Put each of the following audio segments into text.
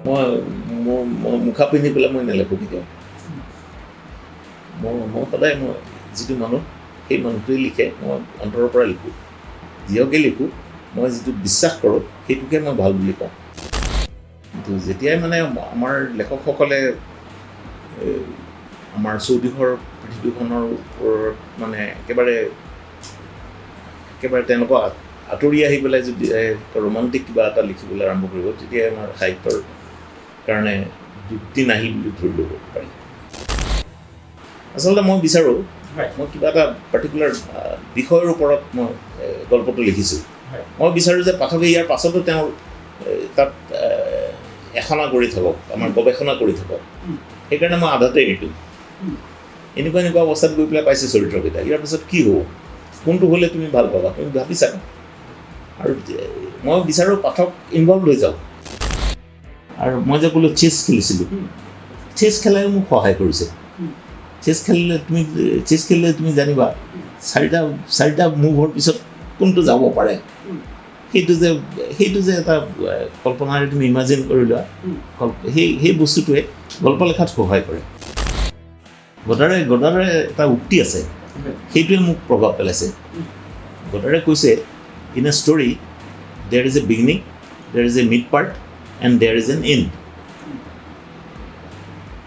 মই মোৰ মুখা পিন্ধি পেলাই মই নেলেখোঁ কেতিয়াও। মই সদায় মই যিটো মানুহ সেই মানুহটোৱে লিখে, মই অন্তৰৰ পৰা লিখোঁ। যিহকে লিখোঁ মই যিটো বিশ্বাস কৰোঁ সেইটোকে মই ভাল বুলি কওঁ। কিন্তু যেতিয়াই মানে আমাৰ লেখকসকলে আমাৰ চৌদিশৰ পৃথিৱীখনৰ ওপৰত মানে একেবাৰে তেনেকুৱা আঁতৰি আহি পেলাই যদি ৰোমান্টিক কিবা এটা লিখিবলৈ আৰম্ভ কৰিব, তেতিয়াই আমাৰ সাহিত্যৰ কাৰণে যুক্তি নাহিল বুলি ধৰি ল'ব পাৰি। আচলতে মই বিচাৰোঁ মই কিবা এটা পাৰ্টিকুলাৰ বিষয়ৰ ওপৰত মই গল্পটো লিখিছোঁ। মই বিচাৰোঁ যে পাঠকে ইয়াৰ পাছতো তেওঁ তাত এখনা কৰি থাকক, আমাৰ গৱেষণা কৰি থাকক। সেইকাৰণে মই আধাতে এৰি দিওঁ। এনেকুৱা অৱস্থাত গৈ পেলাই পাইছে চৰিত্ৰকেইটা, ইয়াৰ পিছত কি হ'ব, কোনটো হ'লে তুমি ভাল পাবা, তুমি ভাবিছা। আৰু মই বিচাৰোঁ পাঠক ইনভলভ হৈ যাওক। আৰু মই যে ক'লোঁ চেছ খেলিছিলোঁ, চেছ খেলাই মোক সহায় কৰিছে। চেছ খেলিলে তুমি জানিবা চাৰিটা মুভৰ পিছত কোনটো যাব পাৰে। সেইটো যে এটা কল্পনাৰে তুমি ইমাজিন কৰি লোৱা, সেই বস্তুটোৱে গল্প লেখাত সহায় কৰে। গদাৰে এটা উক্তি আছে, সেইটোৱে মোক প্ৰভাৱ পেলাইছে। গদাৰে কৈছে, in a story there is a beginning, there is a mid part and there is an end,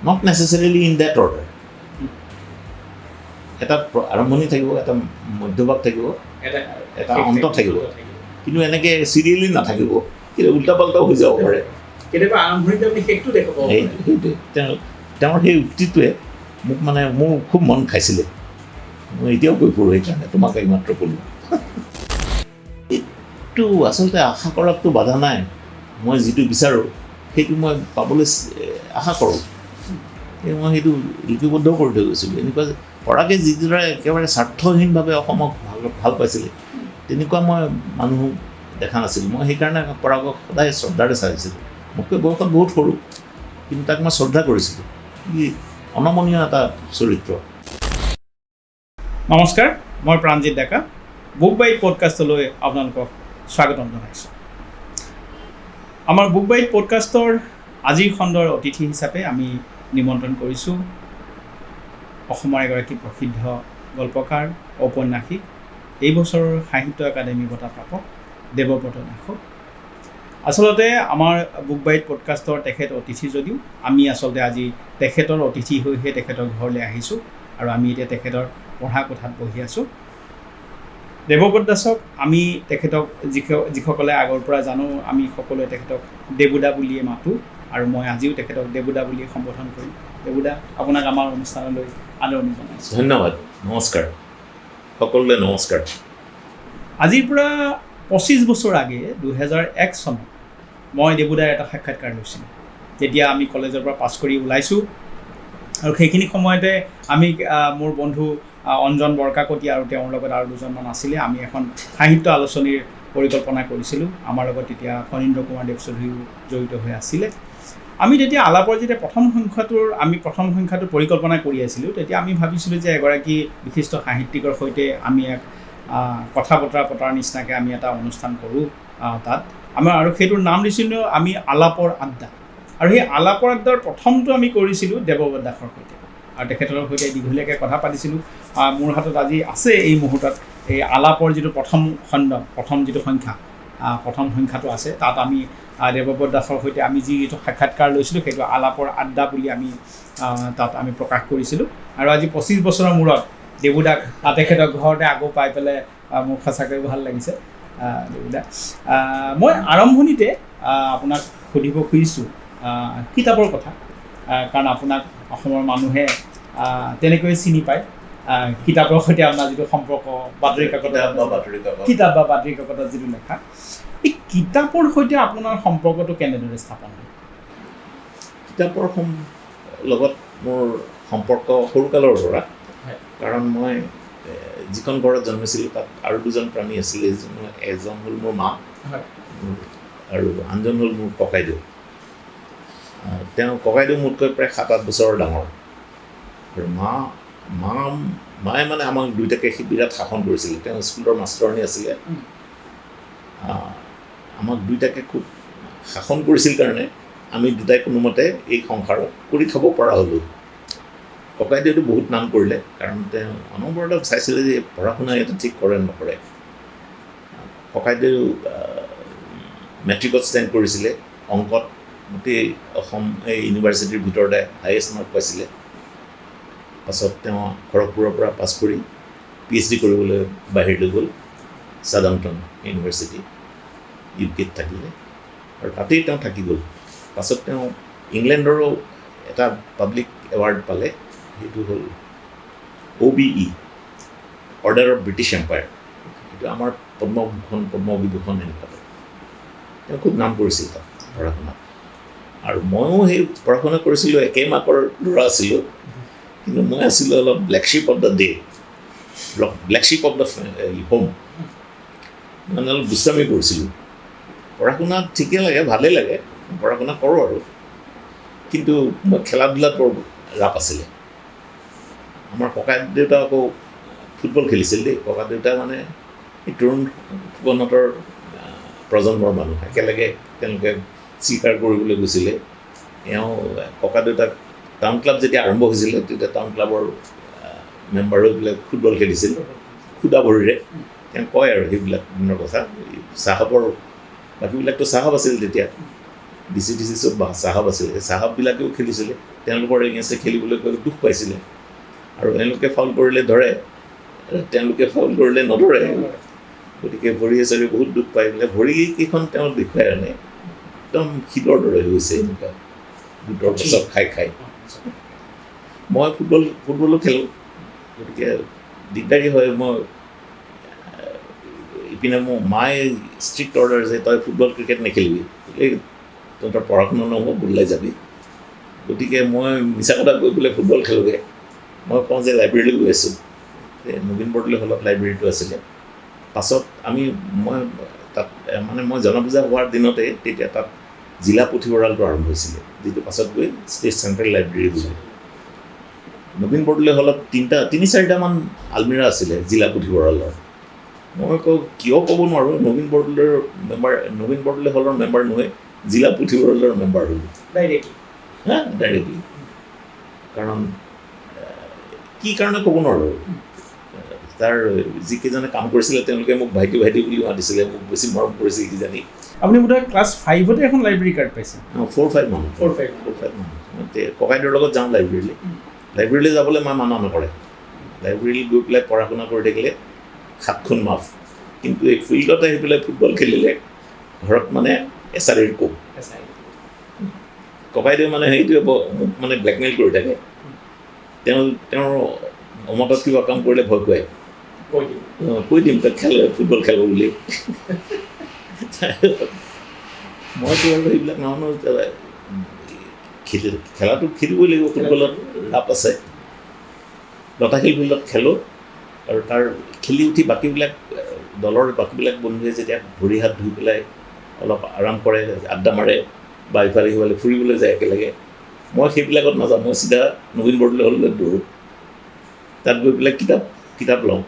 not necessarily in that order. এটা আৰম্ভণি থাকিব, এটা মধ্যভাগ থাকিব, এটা অন্ত থাকিব, কিন্তু এনেকৈ চিৰিয়েলি নাথাকিব, উল্টা পাল্টাও হৈ যাব পাৰে। কেতিয়াবা আৰম্ভণিতে আপুনি শেষটো দেখাব। সেইটোৱে তেওঁৰ সেই উক্তিটোৱে মোক মানে মোৰ খুব মন খাইছিলে। মই এতিয়াও কৈ ফুৰোঁ, সেইকাৰণে তোমাক এইমাত্ৰ ক'লোঁ। এইটো আচলতে আশা কৰাততো বাধা নাই। মই যিটো বিচাৰোঁ সেইটো মই পাবলৈ আশা কৰোঁ। মই সেইটো লিপিবদ্ধ কৰি থৈ গৈছিলোঁ। এনেকুৱা পৰাগে যিদৰে একেবাৰে স্বাৰ্থহীনভাৱে অসমক ভাল পাইছিলে, তেনেকুৱা মই মানুহ দেখা নাছিলোঁ। মই সেইকাৰণে পৰাগক সদায় শ্ৰদ্ধাৰে চাইছিলোঁ। মোতকৈ বয়সত বহুত সৰু, কিন্তু তাক মই শ্ৰদ্ধা কৰিছিলোঁ। ই অনমনীয় এটা চৰিত্ৰ। নমস্কাৰ, মই প্ৰাণজিৎ ডেকা। বুক বাইট পডকাষ্টলৈ আপোনালোকক স্বাগতম জনাইছোঁ। আমাৰ বুক বাইট পডকাষ্টৰ আজিৰ খণ্ডৰ অতিথি হিচাপে আমি নিমন্ত্ৰণ কৰিছোঁ অসমৰ এগৰাকী প্ৰসিদ্ধ গল্পকাৰ, ঔপন্যাসিক, এই বছৰৰ সাহিত্য একাডেমী বঁটা প্ৰাপক দেৱব্ৰত দাসক। আচলতে আমাৰ বুক বাইট পডকাষ্টৰ তেখেত অতিথি যদিও আমি আচলতে আজি তেখেতৰ অতিথি হৈহে তেখেতৰ ঘৰলৈ আহিছোঁ, আৰু আমি এতিয়া তেখেতৰ পঢ়া কোঠাত বহি আছোঁ। দেৱব্ৰত দাসক আমি তেখেতক যিসকলে আগৰ পৰা জানো, আমি সকলোৱে তেখেতক দেবুদা বুলিয়ে মাতোঁ, আৰু মই আজিও তেখেতক দেবুদা বুলিয়ে সম্বোধন কৰিম। দেবুদা, আপোনাক আমাৰ অনুষ্ঠানলৈ আদৰণি জনাইছোঁ। ধন্যবাদ, নমস্কাৰ, সকলোলৈ নমস্কাৰ। আজিৰ পৰা 25 বছৰ আগে 2001 চনত মই দেবুদাৰ এটা সাক্ষাৎকাৰ লৈছিলোঁ। যেতিয়া আমি কলেজৰ পৰা পাছ কৰি ওলাইছোঁ, আৰু সেইখিনি সময়তে আমি মোৰ বন্ধু অঞ্জন বৰকাকতি আৰু তেওঁৰ লগত আৰু দুজনমান আছিলে, আমি এখন সাহিত্য আলোচনীৰ পৰিকল্পনা কৰিছিলোঁ। আমাৰ লগত তেতিয়া ফণীন্দ্ৰ কুমাৰ দেৱ চৌধুৰীও জড়িত হৈ আছিলে। আমি তেতিয়া আলাপৰ যেতিয়া প্ৰথম সংখ্যাটোৰ পৰিকল্পনা কৰি আছিলোঁ, তেতিয়া আমি ভাবিছিলোঁ যে এগৰাকী বিশিষ্ট সাহিত্যিকৰ সৈতে আমি এক কথা বতৰা পতাৰ নিচিনাকৈ আমি এটা অনুষ্ঠান কৰোঁ তাত আমাৰ, আৰু সেইটোৰ নাম দিছিলোঁ আমি আলাপৰ আড্ডা। আৰু সেই আলাপৰ আড্ডাৰ প্ৰথমটো আমি কৰিছিলোঁ দেৱব্ৰত দাসৰ সৈতে, আৰু তেখেতৰ সৈতে দীঘলীয়াকৈ কথা পাতিছিলোঁ। মোৰ হাতত আজি আছে এই মুহূৰ্তত এই আলাপৰ যিটো প্ৰথম সংখ্যাটো আছে। তাত আমি দেৱব্ৰত দাসৰ সৈতে আমি যিটো সাক্ষাৎকাৰ লৈছিলোঁ সেইটো আলাপৰ আড্ডা বুলি আমি তাত আমি প্ৰকাশ কৰিছিলোঁ। আৰু আজি 25 বছৰৰ মূৰত দেবুদাক তেখেতৰ ঘৰতে আকৌ পাই পেলাই মোৰ সঁচাকৈ ভাল লাগিছে। দেবুদা, মই আৰম্ভণিতে আপোনাক সুধিব খুজিছোঁ কিতাপৰ কথা, কাৰণ আপোনাক অসমৰ মানুহে তেনেকৈ চিনি পায়। কিতাপৰ সৈতে আপোনাৰ যিটো সম্পৰ্ক, কিতাপ বা বাতৰি কাকতত যিটো লেখা, এই কিতাপৰ সৈতে আপোনাৰ সম্পৰ্কটো কেনেদৰে স্থাপন হয়? কিতাপৰ লগত মোৰ সম্পৰ্ক সৰুকালৰ পৰা, কাৰণ মই যিখন ঘৰত জন্মিছিলোঁ তাত আৰু দুজন প্ৰাণী আছিলে। এজন হ'ল মোৰ মা আৰু আনজন হ'ল মোৰ ককাইদেউ। ককাইদেউ মোতকৈ প্ৰায় 7-8 বছৰৰ ডাঙৰ, আৰু মায়ে মানে আমাক দুয়োটাকে বিৰাট শাসন কৰিছিলে। তেওঁ স্কুলৰ মাষ্টৰণী আছিলে। আমাক দুয়োটাকে খুব শাসন কৰিছিল কাৰণে আমি দুটাই কোনোমতে এই সংসাৰ কৰি খাব পৰা হ'লোঁ। ককাইদেউতো বহুত নাম কৰিলে, কাৰণ তেওঁ অনবৰতে চাইছিলে যে পঢ়া শুনা ইয়াতে ঠিক কৰে নকৰে। ককাইদেউ মেট্ৰিকত ষ্টেণ্ড কৰিছিলে, অংকত গোটেই অসম এই ইউনিভাৰ্চিটিৰ ভিতৰতে হায়েষ্ট মাৰ্ক পাইছিলে। পাছত তেওঁ খড়গপুৰৰ পৰা পাছ কৰি PhD কৰিবলৈ বাহিৰলৈ গ'ল, ছাদাম্পটন ইউনিভাৰ্চিটি UK-ত থাকিলে, আৰু তাতেই তেওঁ থাকি গ'ল। পাছত তেওঁ ইংলেণ্ডৰো এটা পাব্লিক এৱাৰ্ড পালে, সেইটো হ'ল OBE, order of British Empire. সেইটো আমাৰ পদ্মভূষণ পদ্মবিভূষণ এনেকুৱা। তেওঁ খুব নাম কৰিছিল তাত পঢ়া শুনাত, আৰু ময়ো সেই পঢ়া শুনা কৰিছিলোঁ, একেই মাকৰ ল'ৰা আছিলোঁ, কিন্তু মই আছিলোঁ অলপ black sheep of the day, black sheep of the home, মানে অলপ দুষ্টামি কৰিছিলোঁ। পঢ়া শুনা ঠিকেই লাগে, ভালেই লাগে, পঢ়া শুনা কৰোঁ আৰু, কিন্তু মই খেলা ধূলাত বৰ ৰাপ আছিলে। আমাৰ ককা দেউতা আকৌ ফুটবল খেলিছিল দেই। ককা দেউতা মানে এই তৰুণ ফুকনহঁতৰ প্ৰজন্মৰ মানুহ, একেলগে তেওঁলোকে স্বীকাৰ কৰিবলৈ গৈছিলে। এওঁ ককা দেউতাক টাউন ক্লাব যেতিয়া আৰম্ভ হৈছিলে, তেতিয়া টাউন ক্লাবৰ মেম্বাৰ হৈ পেলাই ফুটবল খেলিছিল সুদা ভৰিৰে। তেওঁ কয় আৰু সেইবিলাক দিনৰ কথা। চাহাবৰ বাকীবিলাকতো চাহাব আছিল তেতিয়া, DC চব চাহাব আছিল, সেই চাহাববিলাকেও খেলিছিলে। তেওঁলোকৰ এগেইনষ্টে খেলিবলৈ কৈ দুখ পাইছিলে, আৰু এওঁলোকে ফাউল কৰিলে ধৰে, তেওঁলোকে ফাউল কৰিলে নধৰে। গতিকে ভৰিয়ে চৰিয়ে বহুত দুখ পাই পেলাই ভৰিকেইখন তেওঁ দেখুৱাই আনে, একদম শিলৰ দৰে হৈছে এনেকুৱা বুটৰ গছত খাই খাই। মই ফুটবলো খেলোঁ, গতিকে দিগদাৰী হয়। মই ইপিনে মোৰ মায়ে ষ্ট্ৰিক্ট অৰ্ডাৰ যে তই ফুটবল ক্ৰিকেট নেখেলিবি, এই তহঁতৰ পঢ়া শুনা নহ'ব, ওলাই যাবি। গতিকে মই মিছা কথা কৈ পেলাই ফুটবল খেলোঁগৈ। মই কওঁ যে লাইব্ৰেৰীলৈ গৈ আছোঁ, নবীন বৰদলৈ হলত লাইব্ৰেৰীটো আছিলে। পাছত মই তাত মানে মই জনবুজা হোৱাৰ দিনতে তেতিয়া তাত জিলা পুথিভঁৰালটো আৰম্ভ হৈছিলে, যিটো পাছত গৈ ষ্টেট চেণ্ট্ৰেল লাইব্ৰেৰী বুলি। নবীন বৰদলৈ হলত 3-4টামান আলমিৰা আছিলে জিলা পুথিভঁৰালৰ। মই কওঁ কিয় ক'ব নোৱাৰোঁ, নবীন বৰদলৈ হলৰ মেম্বাৰ নহয়, জিলা পুথিভঁৰালৰ মেম্বাৰ হ'লোঁ ডাইৰেক্টলি। কাৰণ কি কাৰণে ক'ব নোৱাৰোঁ, তাৰ যিকেইজনে কাম কৰিছিলে তেওঁলোকে মোক ভাইটি বুলি মাতিছিলে, মোক বেছি মৰম কৰিছিল কিজানি। আপুনি বোধহয় ক্লাছ 5তে এখন লাইব্ৰেৰী কাৰ্ড পাইছে? 4-5 মানুহ। ককাইদেউৰ লগত যাওঁ লাইব্ৰেৰীলৈ যাবলৈ মই মানা নকৰে। লাইব্ৰেৰীলৈ গৈ পেলাই পঢ়া শুনা কৰি থাকিলে 7খন মাফ, কিন্তু এই ফিল্ডত আহি পেলাই ফুটবল খেলিলে ঘৰত মানে এছাৰিৰ কোব। ককাইদেউ মানে সেইটোৱে মোক মানে ব্লেকমেইল কৰি থাকে। তেওঁৰ অমতত কিবা কাম কৰিলে ভয় খুৱাই, কৈ দিম তাক ফুটবল খেলো বুলি। মইতো আৰু সেইবিলাক নাজানো, খেলাটো খেলিবই লাগিব, ফুটবলত ৰাপ আছে। লতাশিল ফিল্ডত খেলোঁ, আৰু তাৰ খেলি উঠি দলৰ বাকীবিলাক বন্ধুৱে যেতিয়া ভৰি হাত ধুই পেলাই অলপ আৰাম কৰে, আড্ডা মাৰে বা ইফালে সিফালে ফুৰিবলৈ যায় একেলগে, মই সেইবিলাকত নাযাওঁ। মই চিধা নবীন বৰদলৈ হললৈ দৌৰোঁ। তাত গৈ পেলাই কিতাপ লওঁ।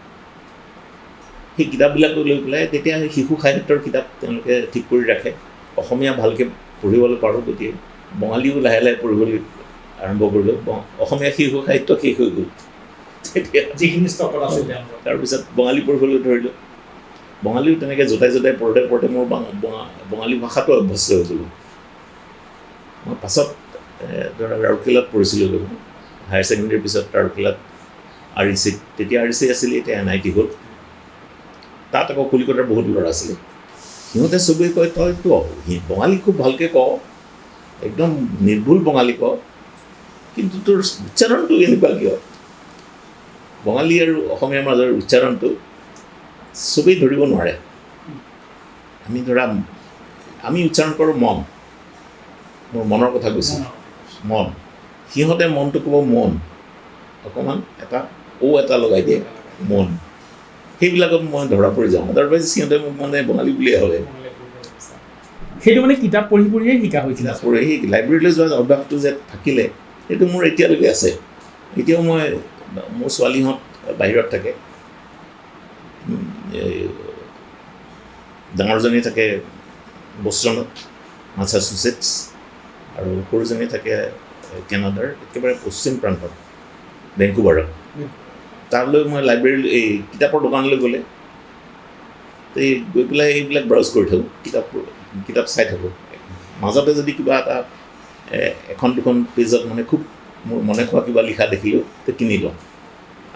সেই কিতাপবিলাক লৈ পেলাই তেতিয়া শিশু সাহিত্যৰ কিতাপ তেওঁলোকে ঠিক কৰি ৰাখে, অসমীয়া ভালকৈ পঢ়িবলৈ পাৰোঁ। গতিকে বঙালীও লাহে লাহে পঢ়িবলৈ আৰম্ভ কৰিলোঁ। অসমীয়া শিশু সাহিত্য শেষ হৈ গ'ল তেতিয়া, যিখিনি ষ্টকত আছিল। তাৰপিছত বঙালী পঢ়িবলৈ ধৰিলোঁ। বঙালীও তেনেকৈ জোতাই পঢ়োঁতে মোৰ বঙালী ভাষাটো অভ্যস্ত হৈ গ'লোঁ। মই পাছত ৰাউৰকেলাত পঢ়িছিলোঁ, হায়াৰ ছেকেণ্ডেৰীৰ পিছত ৰাউৰকেলাত REC, তেতিয়া REC আছিলে, এতিয়া NIT হ'ল। তাত আকৌ কলিকতাৰ বহুত ল'ৰা আছিলে, সিহঁতে চবেই কয় তইতো বঙালী খুব ভালকৈ কওঁ, একদম নিৰ্ভুল বঙালী কওঁ, কিন্তু তোৰ উচ্চাৰণটো এনেকুৱা কিয়? বঙালী আৰু অসমীয়াৰ মাজৰ উচ্চাৰণটো চবেই ধৰিব নোৱাৰে। আমি উচ্চাৰণ কৰোঁ মন, মোৰ মনৰ কথা কৈছোঁ, মন। সিহঁতে মনটো ক'ব মন, অকণমান এটা লগাই দিয়ে, মন। সেইবিলাকত মই ধৰা পৰি যাওঁ। আদাৰৱাইজ সিহঁতে মোক মানে বঙালী বুলিয়ে ভাবে। সেইটো মানে কিতাপ পঢ়িয়ে শিকা হৈছিল। সেই লাইব্ৰেৰীলৈ যোৱা অভ্যাসটো যে থাকিলে, সেইটো মোৰ এতিয়ালৈকে আছে। এতিয়াও মোৰ ছোৱালীহঁত বাহিৰত থাকে, ডাঙৰজনী থাকে বষ্টনত, মাছাচুচেটছ, আৰু সৰুজনী থাকে কেনাডাৰ একেবাৰে পশ্চিম প্ৰান্তত ভেংকুভাৰত। তালৈ মই লাইব্ৰেৰী এই কিতাপৰ দোকানলৈ গ'লে এই গৈ পেলাই এইবিলাক ব্ৰাউজ কৰি থাকোঁ, কিতাপ চাই থাকোঁ। মাজতে যদি কিবা এটা এখন দুখন পেজত মানে খুব মোৰ মনে খোৱা কিবা লিখা দেখিলোঁ তো কিনি লওঁ।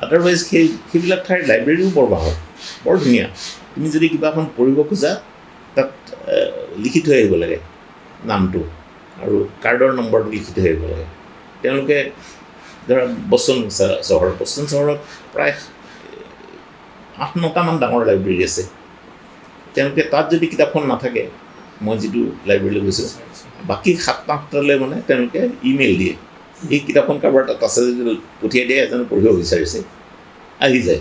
আদাৰৱাইজ সেইবিলাক ঠাইৰ লাইব্ৰেৰীও বৰ ভাল, বৰ ধুনীয়া। তুমি যদি কিবা এখন পঢ়িব খোজা তাত লিখি থৈ আহিব লাগে নামটো আৰু কাৰ্ডৰ নম্বৰটো লিখি থৈ আহিব লাগে। তেওঁলোকে ধৰা বষ্টন চহৰত প্ৰায় 8-9টামান ডাঙৰ লাইব্ৰেৰী আছে। তেওঁলোকে তাত যদি কিতাপখন নাথাকে, মই যিটো লাইব্ৰেৰীলৈ গৈছোঁ, বাকী 7-8টালৈ মানে তেওঁলোকে ইমেইল দিয়ে, এই কিতাপখন কাৰোবাৰ তাত আছে যদি পঠিয়াই দিয়ে, এজনে পঢ়িব বিচাৰিছে, আহি যায়।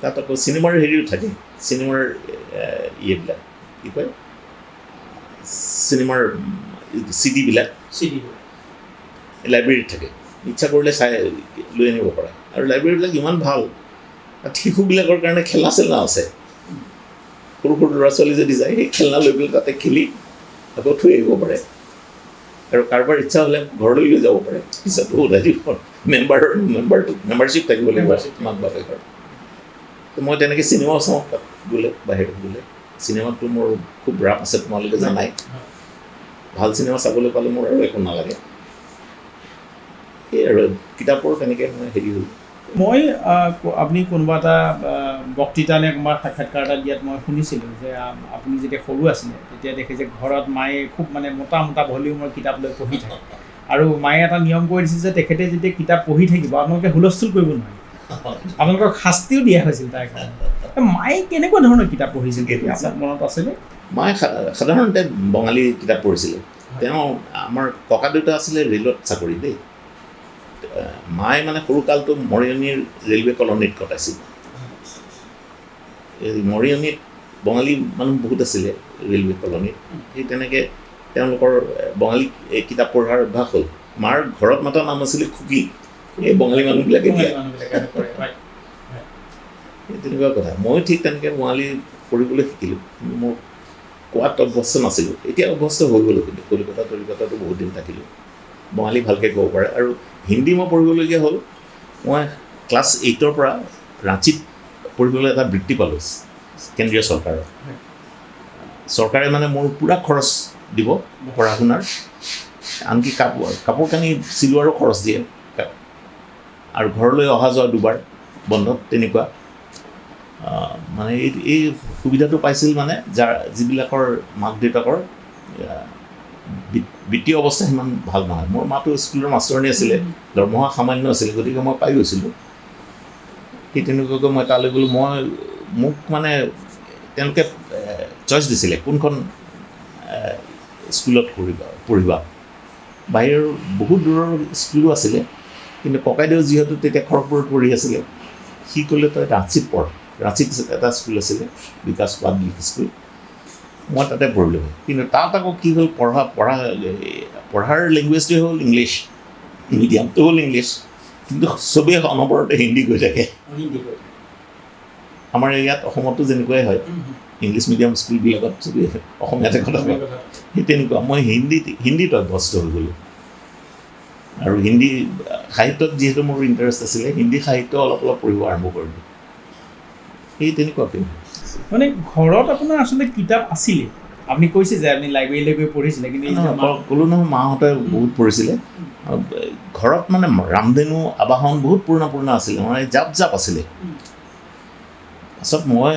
তাত আকৌ চিনেমাৰ হেৰিও থাকে, চিনেমাৰ ইয়েবিলাক কি কয়, চিনেমাৰ চিডিবিলাক লাইব্ৰেৰীত থাকে, ইচ্ছা কৰিলে চাই লৈ আনিব পাৰে। আৰু লাইব্ৰেৰীবিলাক ইমান ভাল, তাত শিশুবিলাকৰ কাৰণে খেলা চেলা আছে। সৰু সৰু ল'ৰা ছোৱালী যদি যায়, সেই খেলনা লৈ পেলাই তাতে খেলি আকৌ থৈ আহিব পাৰে। আৰু কাৰোবাৰ ইচ্ছা হ'লে ঘৰলৈ লৈ যাব পাৰে, পিছত উঠাই দিব। মেম্বাৰশ্বিপ থাকিব লাগিব মাক বাপেকৰ। তো মই তেনেকৈ চিনেমাও চাওঁ তাত গ'লে, বাহিৰত গ'লে। চিনেমাটো মোৰ খুব ৰাপ আছে, তোমালোকে জানাই। ভাল চিনেমা চাবলৈ পালে মোৰ আৰু একো নালাগে। সেই আৰু কিতাপৰ তেনেকৈ মানে হেৰি হ'ল। মই আপুনি কোনোবা এটা বক্তৃতা নে কোনোবা সাক্ষাৎকাৰ এটা দিয়াত মই শুনিছিলোঁ যে আপুনি যেতিয়া সৰু আছিলে তেতিয়া দেখে যে ঘৰত মায়ে খুব মানে মোটা মোটা ভলিউমৰ কিতাপ লৈ পঢ়ি থাকে, আৰু মায়ে এটা নিয়ম কৰি দিছিল যে তেখেতে যেতিয়া কিতাপ পঢ়ি থাকিব আপোনালোকে হুলস্থুল কৰিব নোৱাৰে, আপোনালোকক শাস্তিও দিয়া হৈছিল তাৰ কাৰণে। মায়ে কেনেকুৱা ধৰণৰ কিতাপ পঢ়িছিল তেতিয়া আপোনাৰ মনত আছেনে? মায়ে সাধাৰণতে বঙালী কিতাপ পঢ়িছিলে। তেওঁ আমাৰ ককা দেউতা আছিলে ৰে'লত চাকৰি দেই। মায়ে মানে সৰুকালটো মৰিয়নিৰ ৰেলৱে কলনীত কটাইছিল। এই মৰিয়নিত বঙালী মানুহ বহুত আছিলে ৰেলৱে কলনীত। সেই তেনেকৈ তেওঁলোকৰ বঙালী কিতাপ পঢ়াৰ অভ্যাস হ'ল। মাৰ ঘৰত মাতা নাম আছিলে খুকি, এই বঙালী মানুহবিলাকে দিয়া। তেনেকুৱা কথা। ময়ো ঠিক তেনেকৈ বঙালী পঢ়িবলৈ শিকিলোঁ, কিন্তু মোৰ কোৱাত অভ্যস্ত নাছিলোঁ। এতিয়া অভ্যস্ত হৈ গ'লোঁ, কিন্তু কলিকতাটো বহুত দিন থাকিলোঁ, বঙালী ভালকৈ ক'ব পাৰে। আৰু হিন্দী মই পঢ়িবলগীয়া হ'ল, মই ক্লাছ 8ৰ পৰা ৰাঁচীত পঢ়িবলৈ এটা বৃত্তি পালোঁ কেন্দ্ৰীয় চৰকাৰৰ। চৰকাৰে মানে মোৰ পূৰা খৰচ দিব পঢ়া শুনাৰ, আনকি কাপোৰ কানি চিলোৱাৰো খৰচ দিয়ে, আৰু ঘৰলৈ অহা যোৱা 2বাৰ বন্ধত তেনেকুৱা। মানে এই সুবিধাটো পাইছিল মানে যিবিলাকৰ মাক দেউতাকৰ বিত্তীয় অৱস্থা সিমান ভাল নহয়। মোৰ মাতো স্কুলৰ মাষ্টৰণী আছিলে, দৰমহা সামান্য আছিলে, গতিকে মই পাই গৈছিলোঁ। সেই তেনেকুৱাকৈ মই তালৈ গ'লোঁ। মোক মানে তেওঁলোকে চইচ দিছিলে কোনখন স্কুলত পঢ়িবা। বাহিৰৰ বহুত দূৰৰ স্কুলো আছিলে, কিন্তু ককাইদেউ যিহেতু তেতিয়া খড়গপুৰত পঢ়ি আছিলে, সি ক'লে তই ৰাঁচীত পঢ়। ৰাঁচীত এটা স্কুল আছিলে, বিকাশ পাব্লিক স্কুল, মই তাতে পঢ়িলোঁ। কিন্তু তাত আকৌ কি হ'ল, পঢ়াৰ লেংগুৱেজটোৱে হ'ল ইংলিছ, মিডিয়ামটো হ'ল ইংলিছ, কিন্তু চবেই অনবৰতে হিন্দী কৈ থাকে। আমাৰ ইয়াত অসমতো যেনেকুৱাই হয়, ইংলিছ মিডিয়াম স্কুলবিলাকত চবেই অসমীয়াতে কথা কয়, সেই তেনেকুৱা। মই হিন্দীত অভ্যস্ত হৈ গ'লোঁ। আৰু হিন্দী সাহিত্যত যিহেতু মোৰ ইণ্টাৰেষ্ট আছিলে, হিন্দী সাহিত্য অলপ পঢ়িব আৰম্ভ কৰিলোঁ। সেই তেনেকুৱাকৈ মানে ঘৰত আপোনাৰ আচলতে কিতাপ আছিলে, আপুনি কৈছে যে আপুনি লাইব্ৰেৰীলৈ গৈ পঢ়িছিলে, কিন্তু ক'লোঁ নহয় মাহঁতে বহুত পঢ়িছিলে। ঘৰত মানে ৰামধেনু আবাহন বহুত পুৰণা আছিলে, মানে জাপ আছিলে। পাছত মই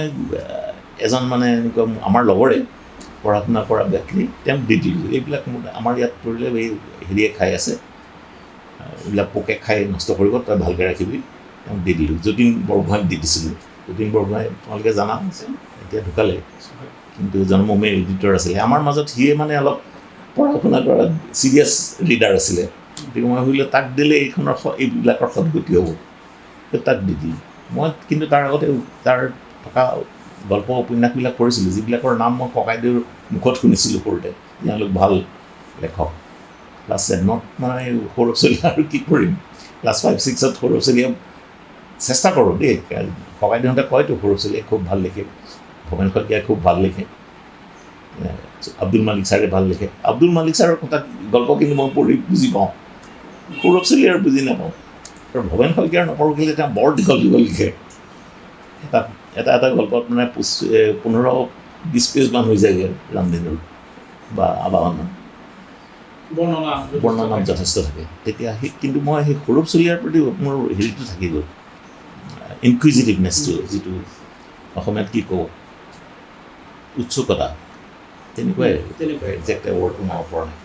এজন মানে এনেকুৱা আমাৰ লগৰে পঢ়া শুনা কৰা ব্যক্তি, তেওঁক দি দিলোঁ, এইবিলাক আমাৰ ইয়াত পঢ়িলে এই হেৰিয়ে খাই আছে, এইবিলাক পোকে খাই নষ্ট কৰিব, তই ভালকৈ ৰাখিবি, তেওঁক দি দিলোঁ। যতীন বৰগোহাঁইক দি দিছিলোঁ। যতীন বৰগোহাঁই তোমালোকে জানা, এতিয়া ঢুকালে, কিন্তু জন্মভূমিৰ এডিটৰ আছিলে। আমাৰ মাজত সিয়ে মানে অলপ পঢ়া শুনা কৰা চিৰিয়াছ ৰিডাৰ আছিলে, গতিকে মই ভাবিলোঁ তাক দিলে এইবিলাকৰ সদগতি হ'ব, তাক দি দিলোঁ। মই কিন্তু তাৰ আগতে তাৰ থকা গল্প উপন্যাসবিলাক পঢ়িছিলোঁ, যিবিলাকৰ নাম মই ককাইদেউৰ মুখত শুনিছিলোঁ সৰুতে, তেওঁলোক ভাল লেখক। ক্লাছ 7ত মানে সৰু ছোৱালী আৰু কি কৰিম, ক্লাছ 5-6ত সৰু ছোৱালীয়ে চেষ্টা কৰোঁ দেই, ককাইদেউহঁতে কয়তো সৰু ছোৱালীয়ে খুব ভাল লিখে, ভৱেন শইকীয়াই খুব ভাল লিখে, আব্দুল মালিক ছাৰে ভাল লিখে আব্দুল মালিক ছাৰৰ কথা গল্প কিন্তু মই পঢ়ি বুজি পাওঁ সৌৰভ চলিহাৰ বুজি নাপাওঁ আৰু ভৱেন শইকীয়াৰ নপঢ়িলে তেওঁ বৰ দীঘল লিখে এটা এটা গল্পত মানে 15-20 পেজমান হৈ যায়গৈ ৰামদিনৰ বা আবাহনৰ বৰ্ণনা যথেষ্ট থাকে তেতিয়া কিন্তু মই সেই সৌৰভ চলিহাৰ প্ৰতি মোৰ হেৰিটো থাকি গ'ল ইনকুইজিটিভনেছটো যিটো অসমীয়াত কি কওঁ উৎসুকতা তেনেকুৱাই একজেক্ট ৱৰ্ডটো মনত পৰা নাই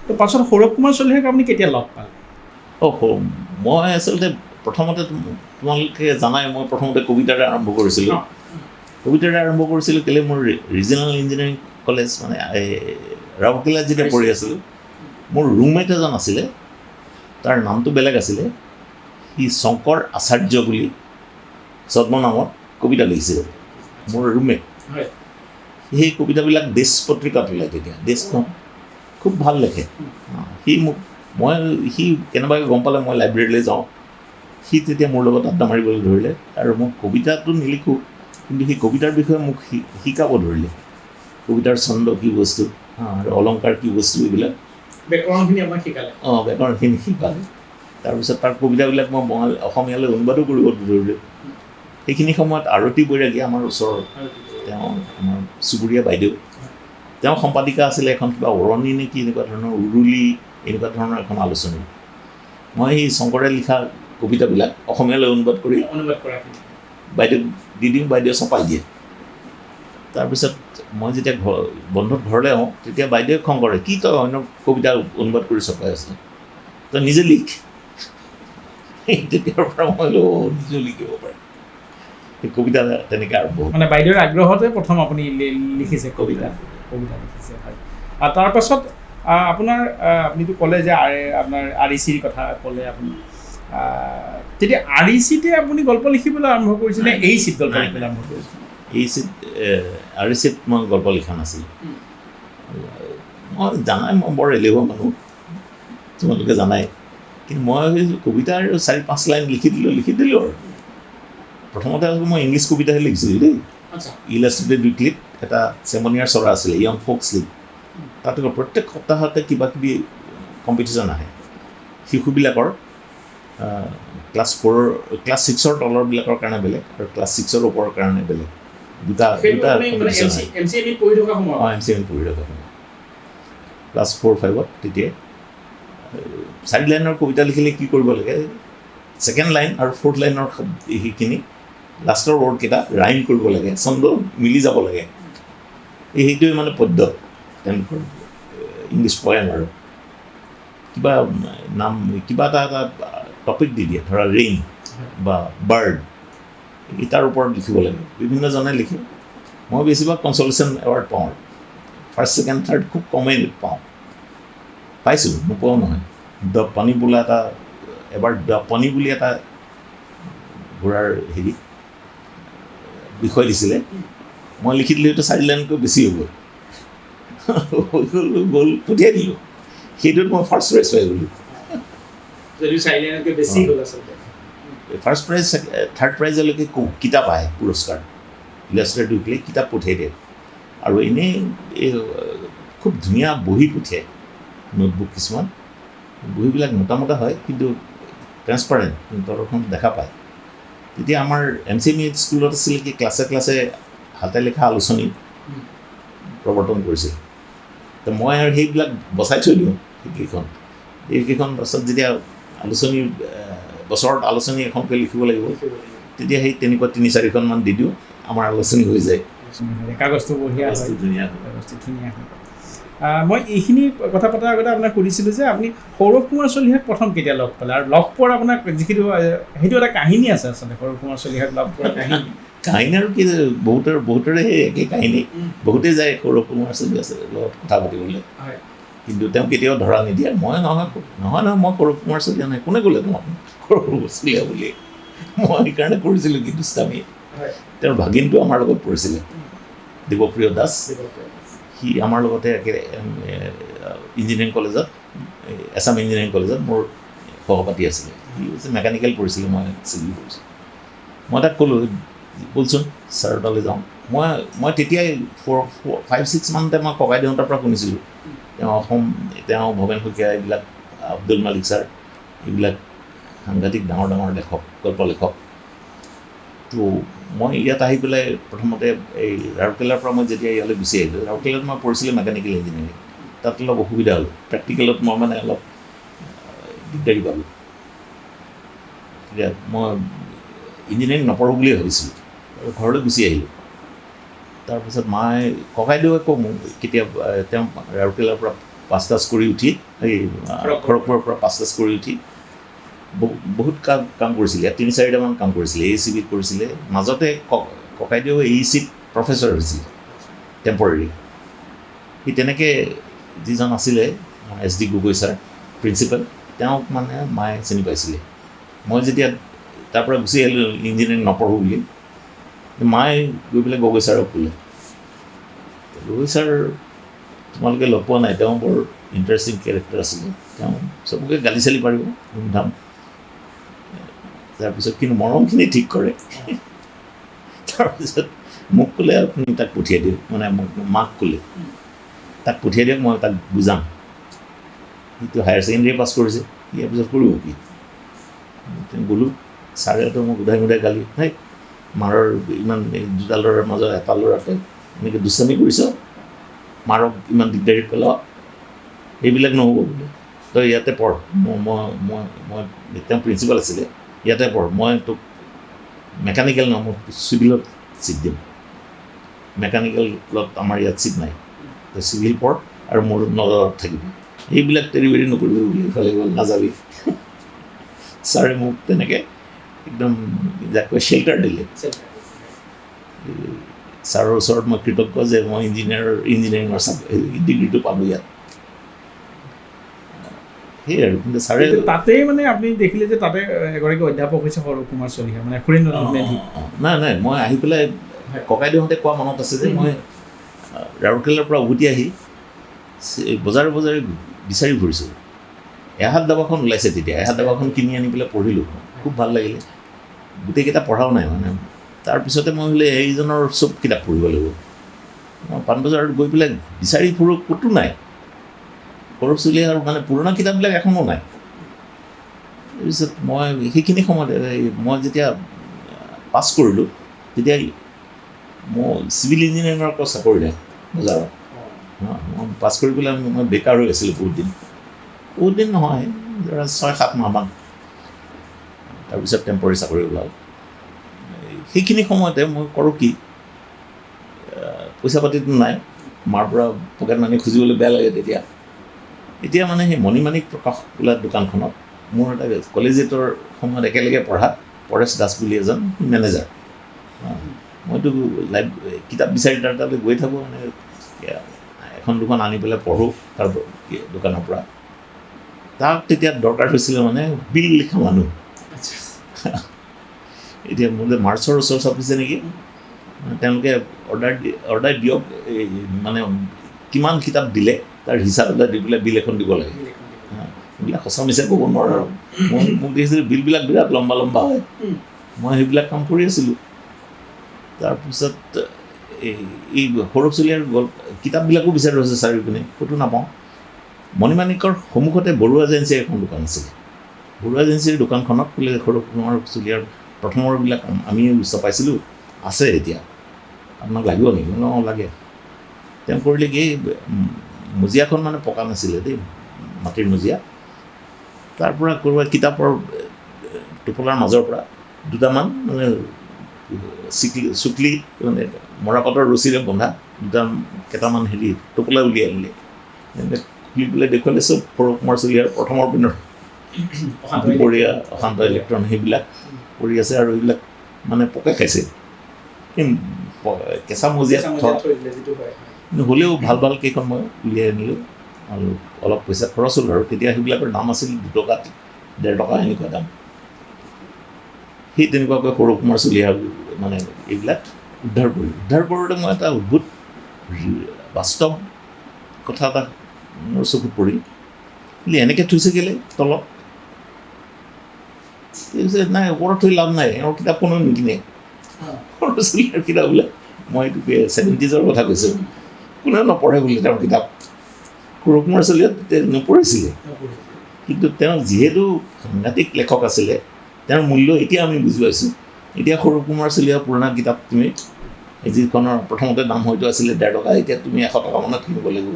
তো পাছত সৌৰভ কুমাৰ চলিহাক আপুনি কেতিয়া লগ পালে মই আচলতে প্ৰথমতে তোমালোকে জানাই মই প্ৰথমতে কবিতাৰে আৰম্ভ কৰিছিলোঁ কেলৈ মোৰ ৰিজনেল ইঞ্জিনিয়াৰিং কলেজ মানে ৰাউৰকেলাত যেতিয়া পঢ়ি আছিলোঁ মোৰ ৰুমমেট এজন আছিলে তাৰ নামটো বেলেগ আছিলে সি শংকৰ আচাৰ্য বুলি ছদ্মনামত কবিতা লিখিছিল মোৰ ৰুমমেট সেই কবিতাবিলাক দেশ পত্ৰিকাত ওলাই তেতিয়া দেশখন খুব ভাল লিখে সি কেনেবাকৈ গম পালে মই লাইব্ৰেৰীলৈ যাওঁ সি তেতিয়া মোৰ লগত আড্ডা মাৰিবলৈ ধৰিলে আৰু মই কবিতাটো নিলিখোঁ কিন্তু সেই কবিতাৰ বিষয়ে মোক শিকাব ধৰিলে কবিতাৰ ছন্দ কি বস্তু আৰু অলংকাৰ কি বস্তু এইবিলাক ব্যাকৰণখিনি শিকালে তাৰপিছত তাৰ কবিতাবিলাক মই অসমীয়ালৈ অনুবাদো কৰিব ধৰিলোঁ সেইখিনি সময়ত আৰতী বৈৰাগী আমাৰ ওচৰৰ তেওঁ আমাৰ চুবুৰীয়া বাইদেউ তেওঁ সম্পাদিকা আছিলে এখন কিবা অৰণি নে কি এনেকুৱা ধৰণৰ উৰুলি এনেকুৱা ধৰণৰ এখন আলোচনী মই সেই শংকৰে লিখা কবিতাবিলাক অসমীয়ালৈ অনুবাদ কৰা বাইদেউ দি দিওঁ বাইদেৱে চপাই দিয়ে তাৰপিছত মই যেতিয়া বন্ধত ঘৰলৈ আহোঁ তেতিয়া বাইদেৱে খং কৰে কি তই অন্য কবিতা অনুবাদ কৰি চপাই আছে তই নিজে লিখ তেতিয়াৰ পৰা মই নিজেও লিখিব পাৰে সেই কবিতা তেনেকৈ আৰম্ভ মানে বাইদেউৰ আগ্ৰহতে প্ৰথম আপুনি লিখিছে কবিতা লিখিছে হয় আৰু তাৰপাছত আপুনিতো ক'লে যে আপোনাৰ RECৰ কথা ক'লে আপুনি তেতিয়া RECতে আপুনি গল্প লিখিবলৈ আৰম্ভ কৰিছিলে AECত গল্প লিখিবলৈ আৰম্ভ কৰিছিলে RECত মই গল্প লিখা নাছিলোঁ মই জানাই মই বৰ এলেহুৱা মানুহ তোমালোকে জানাই কিন্তু মই কবিতাৰ 4-5 লাইন লিখি দিলোঁ আৰু প্ৰথমতে মই ইংলিছ কবিতাহে লিখিছিলোঁ দেই ইলাষ্ট্ৰেটেড উইকলিত এটা চেমনিয়াৰ চৰা আছিলে য়ং ফ'কছ লীগ তাতে প্ৰত্যেক সপ্তাহতে কিবা কিবি কম্পিটিশ্যন আহে শিশুবিলাকৰ ক্লাছ 6ৰ তলৰবিলাকৰ কাৰণে বেলেগ আৰু ক্লাছ 6ৰ ওপৰৰ কাৰণে বেলেগ দুটা MCME পঢ়ি থকা সময় ক্লাছ 4-5ত তেতিয়া 4 লাইনৰ কবিতা লিখিলে কি কৰিব লাগে 2nd লাইন আৰু 4th লাইনৰ সেইখিনি লাষ্টৰ ৱৰ্ডকেইটা ৰাইম কৰিব লাগে ছন্দ মিলি যাব লাগে সেইটোৱে মানে পদ্য তেওঁলোকৰ ইংলিছ পয়েম আৰু কিবা এটা টপিক দি দিয়ে ধৰা ৰেইন বা বাৰ্ড তাৰ ওপৰত লিখিব লাগে বিভিন্নজনে লিখে মই বেছিভাগ কনচলেশ্যন এৱাৰ্ড পাওঁ আৰু 1st, 2nd, 3rd খুব কমেই পাইছোঁ নোপোৱাও নহয় দ্য পানী বোলা এবাৰ দ্য পানী বুলি এটা ঘোঁৰাৰ বিষয় দিছিলে মই লিখি দিলোঁ সেইটো 4 লাইনকৈ বেছি হৈ গ'ল পঠিয়াই দিলোঁ সেইটোত মই ফাৰ্ষ্ট প্ৰাইজ পাই গ'লোঁ ফাৰ্ষ্ট প্ৰাইজ 3rd প্ৰাইজলৈকে কিতাপ আহে পুৰস্কাৰ ইলাষ্ট্ৰেটেড উইকলি কিতাপ পঠিয়াই দিয়ে আৰু এনেই খুব ধুনীয়া বহি পঠিয়ায় নোটবুক কিছুমান বহিবিলাক মোটা হয় কিন্তু ট্ৰেন্সপাৰেণ্ট তলখন দেখা পায় তেতিয়া আমাৰ MCME স্কুলত আছিল কি ক্লাছে হাতে লেখা আলোচনী প্ৰৱৰ্তন কৰিছিল তো মই আৰু সেইবিলাক বচাই থৈ দিওঁ এইকেইখন পাছত যেতিয়া আলোচনী বছৰত আলোচনী এখনকৈ লিখিব লাগিব তেতিয়া সেই তেনেকুৱা 3-4খনমান দি দিওঁ আমাৰ আলোচনী হৈ যায় কাগজটো বঢ়িয়া ধুনীয়া মই এইখিনি কথা পতাৰ আগতে আপোনাক সুধিছিলোঁ যে আপুনি সৌৰভ কুমাৰ চলিহাক প্ৰথম কেতিয়া লগ পালে আৰু লগ পোৱাৰ আপোনাক যিখিনি সেইটো এটা কাহিনী আছে আচলতে সৌৰভ কুমাৰ চলিহাক লগ পোৱাৰ কাহিনী আৰু কি বহুতৰে সেই একেই কাহিনী বহুতেই যায় সৌৰভ কুমাৰ চলিহাৰ লগত কথা পাতিবলৈ কিন্তু তেওঁ কেতিয়াও ধৰা নিদিয়ে মই নহয় মই সৌৰভ কুমাৰ চলিহা নাই কোনে ক'লে তোমাক সৌৰভ চলিহা বুলি মই সেইকাৰণে কৰিছিলোঁ কি দুষ্টামি তেওঁৰ ভাগিনটো আমাৰ লগত পঢ়িছিলে দেৱপ্ৰিয় দাস সি আমাৰ লগতে ইঞ্জিনিয়াৰিং কলেজত এছাম ইঞ্জিনিয়াৰিং কলেজত মোৰ সহপাঠী আছিলে সি মেকানিকেল পঢ়িছিলে মই চিভিল পঢ়িছিলোঁ মই তাক ক'লোঁ বলচোন ছাৰৰ তালৈ যাওঁ মই তেতিয়াই 5-6 মানতে মই ককাইদেউহঁতৰ পৰা শুনিছিলোঁ তেওঁ ভৱেন শইকীয়া এইবিলাক আব্দুল মালিক ছাৰ এইবিলাক সাংঘাতিক ডাঙৰ ডাঙৰ লেখক গল্প লেখক তো মই ইয়াত আহি পেলাই প্ৰথমতে এই ৰাউৰকেলাৰ পৰা মই যেতিয়া ইয়ালৈ গুচি আহিলোঁ ৰাউৰকেলাত মই পঢ়িছিলোঁ মেকানিকেল ইঞ্জিনিয়াৰিং তাত অলপ অসুবিধা হ'ল প্ৰেক্টিকেলত মই মানে অলপ দিগদাৰি পালোঁ এতিয়া মই ইঞ্জিনিয়াৰিং নপঢ়োঁ বুলিয়ে ভাবিছিলোঁ আৰু ঘৰলৈ গুচি আহিলোঁ তাৰপিছত ককাইদেউ আকৌ কেতিয়াবা তেওঁ ৰাউৰকেলাৰ পৰা পাছ টাছ কৰি উঠি এই খড়গপুৰৰ পৰা পাছ টাছ কৰি উঠি বহুত কাম কৰিছিলে ইয়াত 3-4টামান কাম কৰিছিলে AECBত কৰিছিলে মাজতে ককাইদেউ AECত প্ৰফেচৰ হৈছিল টেম্পৰেৰী সি তেনেকৈ যিজন আছিলে SD গগৈ ছাৰ প্ৰিন্সিপাল তেওঁক মানে মায়ে চিনি পাইছিলে মই যেতিয়া তাৰ পৰা গুচি আহিলোঁ ইঞ্জিনিয়াৰিং নপঢ়োঁ বুলি মায়ে গৈ পেলাই গগৈ ছাৰক ক'লে গগৈ ছাৰ তোমালোকে লগ পোৱা নাই তেওঁ বৰ ইণ্টাৰেষ্টিং কেৰেক্টাৰ আছিলে তেওঁ চবকে গালি চালি পাৰিব ধুমধাম তাৰপিছত কিন্তু মৰমখিনি ঠিক কৰে তাৰপিছত মোক ক'লে আপুনি তাক পঠিয়াই দিয়ক মানে মাক ক'লে তাক পঠিয়াই দিয়ক মই তাক বুজাম সিটো হায়াৰ ছেকেণ্ডেৰী পাছ কৰিছে ইয়াৰ পিছত কৰিব কি গ'লোঁ ছাৰেতো মোক উধাই গালি নাই মাৰৰ ইমান দুটা ল'ৰাৰ মাজত এটা ল'ৰাকে এনেকৈ দুষ্টামি কৰিছ মাৰক ইমান দিগদাৰীত পেলোৱা এইবিলাক নহ'ব বোলে তই ইয়াতে পঢ় মই তেওঁ প্ৰিন্সিপাল আছিলে ইয়াতে পঢ় মই তোক মেকানিকেল নহয় মই চিভিলত ছিট দিম মেকানিকেলত আমাৰ ইয়াত ছিট নাই তই চিভিল পঢ় আৰু মোৰ নজৰত থাকিবি এইবিলাক তেৰি নকৰিবি বুলি ইফালে গ'ল নাযাবি ছাৰে মোক তেনেকৈ একদম যাক কৈ শ্বেল্টাৰ দিলে ছাৰৰ ওচৰত মই কৃতজ্ঞ যে মই ইঞ্জিনিয়াৰিঙৰ ডিগ্ৰীটো পালোঁ ইয়াত সেই আৰু কিন্তু ছাৰে তাতেই মানে আপুনি দেখিলে যে তাতে এগৰাকী অধ্যাপক হৈছে সৌৰভ কুমাৰ চলিহা মানে সুৰেন্দ্ৰনাথ মেধি নাই মই আহি পেলাই ককাইদেউহঁতে কোৱা মনত আছে যে মই ৰাউৰকেলাৰ পৰা উভতি আহি বজাৰে বিচাৰি ফুৰিছোঁ এহাত দাবাখন ওলাইছে তেতিয়া এহাত দাবাখন কিনি আনি পেলাই পঢ়িলোঁ খুব ভাল লাগিলে গোটেইকেইটা পঢ়াও নাই মানে তাৰপিছতে মই বোলে এইজনৰ চব কিতাপ পঢ়িব লাগিব মই পাণবজাৰত গৈ পেলাই বিচাৰি ফুৰোঁ ক'তো নাই সৌৰভ চলিহাৰ মানে পুৰণা কিতাপবিলাক এখনো নাই তাৰপিছত মই সেইখিনি সময়তে মই যেতিয়া পাছ কৰিলোঁ তেতিয়া মই চিভিল ইঞ্জিনিয়াৰিঙৰ আকৌ চাকৰি নাই বজাৰত মই পাছ কৰি পেলাই মই বেকাৰ হৈ আছিলোঁ বহুত দিন নহয় ধৰা 6-7 মাহমান তাৰপিছত টেম্পৰেৰী চাকৰি ওলাল সেইখিনি সময়তে মই কৰোঁ কি পইচা পাতিটো নাই মাৰ পৰা পকেট মানি খুজিবলৈ বেয়া লাগে এতিয়া মানে সেই মণিমাণিক প্ৰকাশ বোলা দোকানখনত মোৰ এটা কলেজিয়েটৰ সময়ত একেলগে পঢ়া পৰেশ দাস বুলি এজন মেনেজাৰ মইতো কিতাপ বিচাৰি তাৰ তালৈ গৈ থাকোঁ মানে এখন দুখন আনি পেলাই পঢ়োঁ তাৰ দোকানৰ পৰা তাক তেতিয়া দৰকাৰ হৈছিলে মানে বিল লিখা মানুহ এতিয়া মোলৈ মাৰ্চৰ ওচৰ চাপিছে নেকি তেওঁলোকে অৰ্ডাৰ দিয়ক মানে কিমান কিতাপ দিলে তাৰ হিচাপ এটা দি পেলাই বিল এখন দিব লাগে এইবিলাক সঁচা মিছা ক'ব নোৱাৰোঁ আৰু মোক দেখিছিলোঁ বিলবিলাক বিৰাট লম্বা হয় মই সেইবিলাক কাম কৰি আছিলোঁ তাৰপিছত এই সৌৰভ চলিহাৰ কিতাপবিলাকো বিচাৰি আছে চাৰিওপিনে ক'তো নাপাওঁ মণিমাণিকৰ সন্মুখতে বৰুৱা এজেঞ্চিৰ এখন দোকান আছিলে বৰুৱা এজেঞ্চিৰ দোকানখনত বোলে সৌৰভ কুমাৰ চলিহাৰ প্ৰথমৰবিলাক আমি চপাইছিলোঁ আছে এতিয়া আপোনাক লাগিব নেকি লাগে তেওঁ কৰিলে কি মজিয়াখন মানে পকা নাছিলে দেই মাটিৰ মজিয়া তাৰ পৰা ক'ৰবাত কিতাপৰ টোপোলাৰ মাজৰ পৰা দুটামান মানে চুকলি মানে মৰাপাতৰ ৰছীৰে বন্ধা কেইটামান টোপোলা উলিয়াই আনিলে এনেকৈ খুলি পেলাই দেখুৱালে চব সৌৰভ কুমাৰ চলিহাৰ প্ৰথমৰ পিনৰ দুপৰীয়া অশান্ত ইলেক্ট্ৰন সেইবিলাক কৰি আছে আৰু এইবিলাক মানে পোকে খাইছে কেঁচা মজিয়াত হ'লেও ভাল কেইখন মই উলিয়াই আনিলোঁ আৰু অলপ পইচা খৰচ হ'ল আৰু তেতিয়া সেইবিলাকৰ দাম আছিল 2 টকা 1.5 টকা এনেকুৱা দাম সেই তেনেকুৱাকৈ সৌৰভ কুমাৰ চলিহাৰ মানে এইবিলাক উদ্ধাৰ কৰোঁতে মই এটা অদ্ভুত বাস্তৱ কথা এটা মোৰ চকুত পৰিল এনেকৈ থৈছে কেলে তলত নাই ওপৰত থৈ লাভ নাই এওঁৰ কিতাপ কোনো নিকিনে সৰু চুলিয়াৰ কিতাপ বোলে মই এইটো 70s কথা কৈছোঁ কোনে নপঢ়ে বোলে তেওঁৰ কিতাপ সৰু কুমাৰ চলিহাই নপঢ়িছিলে কিন্তু তেওঁ যিহেতু সাংঘাতিক লেখক আছিলে তেওঁৰ মূল্য এতিয়া আমি বুজি পাইছোঁ এতিয়া সৰু কুমাৰ চলিহাৰ পুৰণা কিতাপ তুমি যিখনৰ প্ৰথমতে দাম হয়তো আছিলে 1.5 টকা এতিয়া তুমি 100 টকা মানত কিনিব লাগিব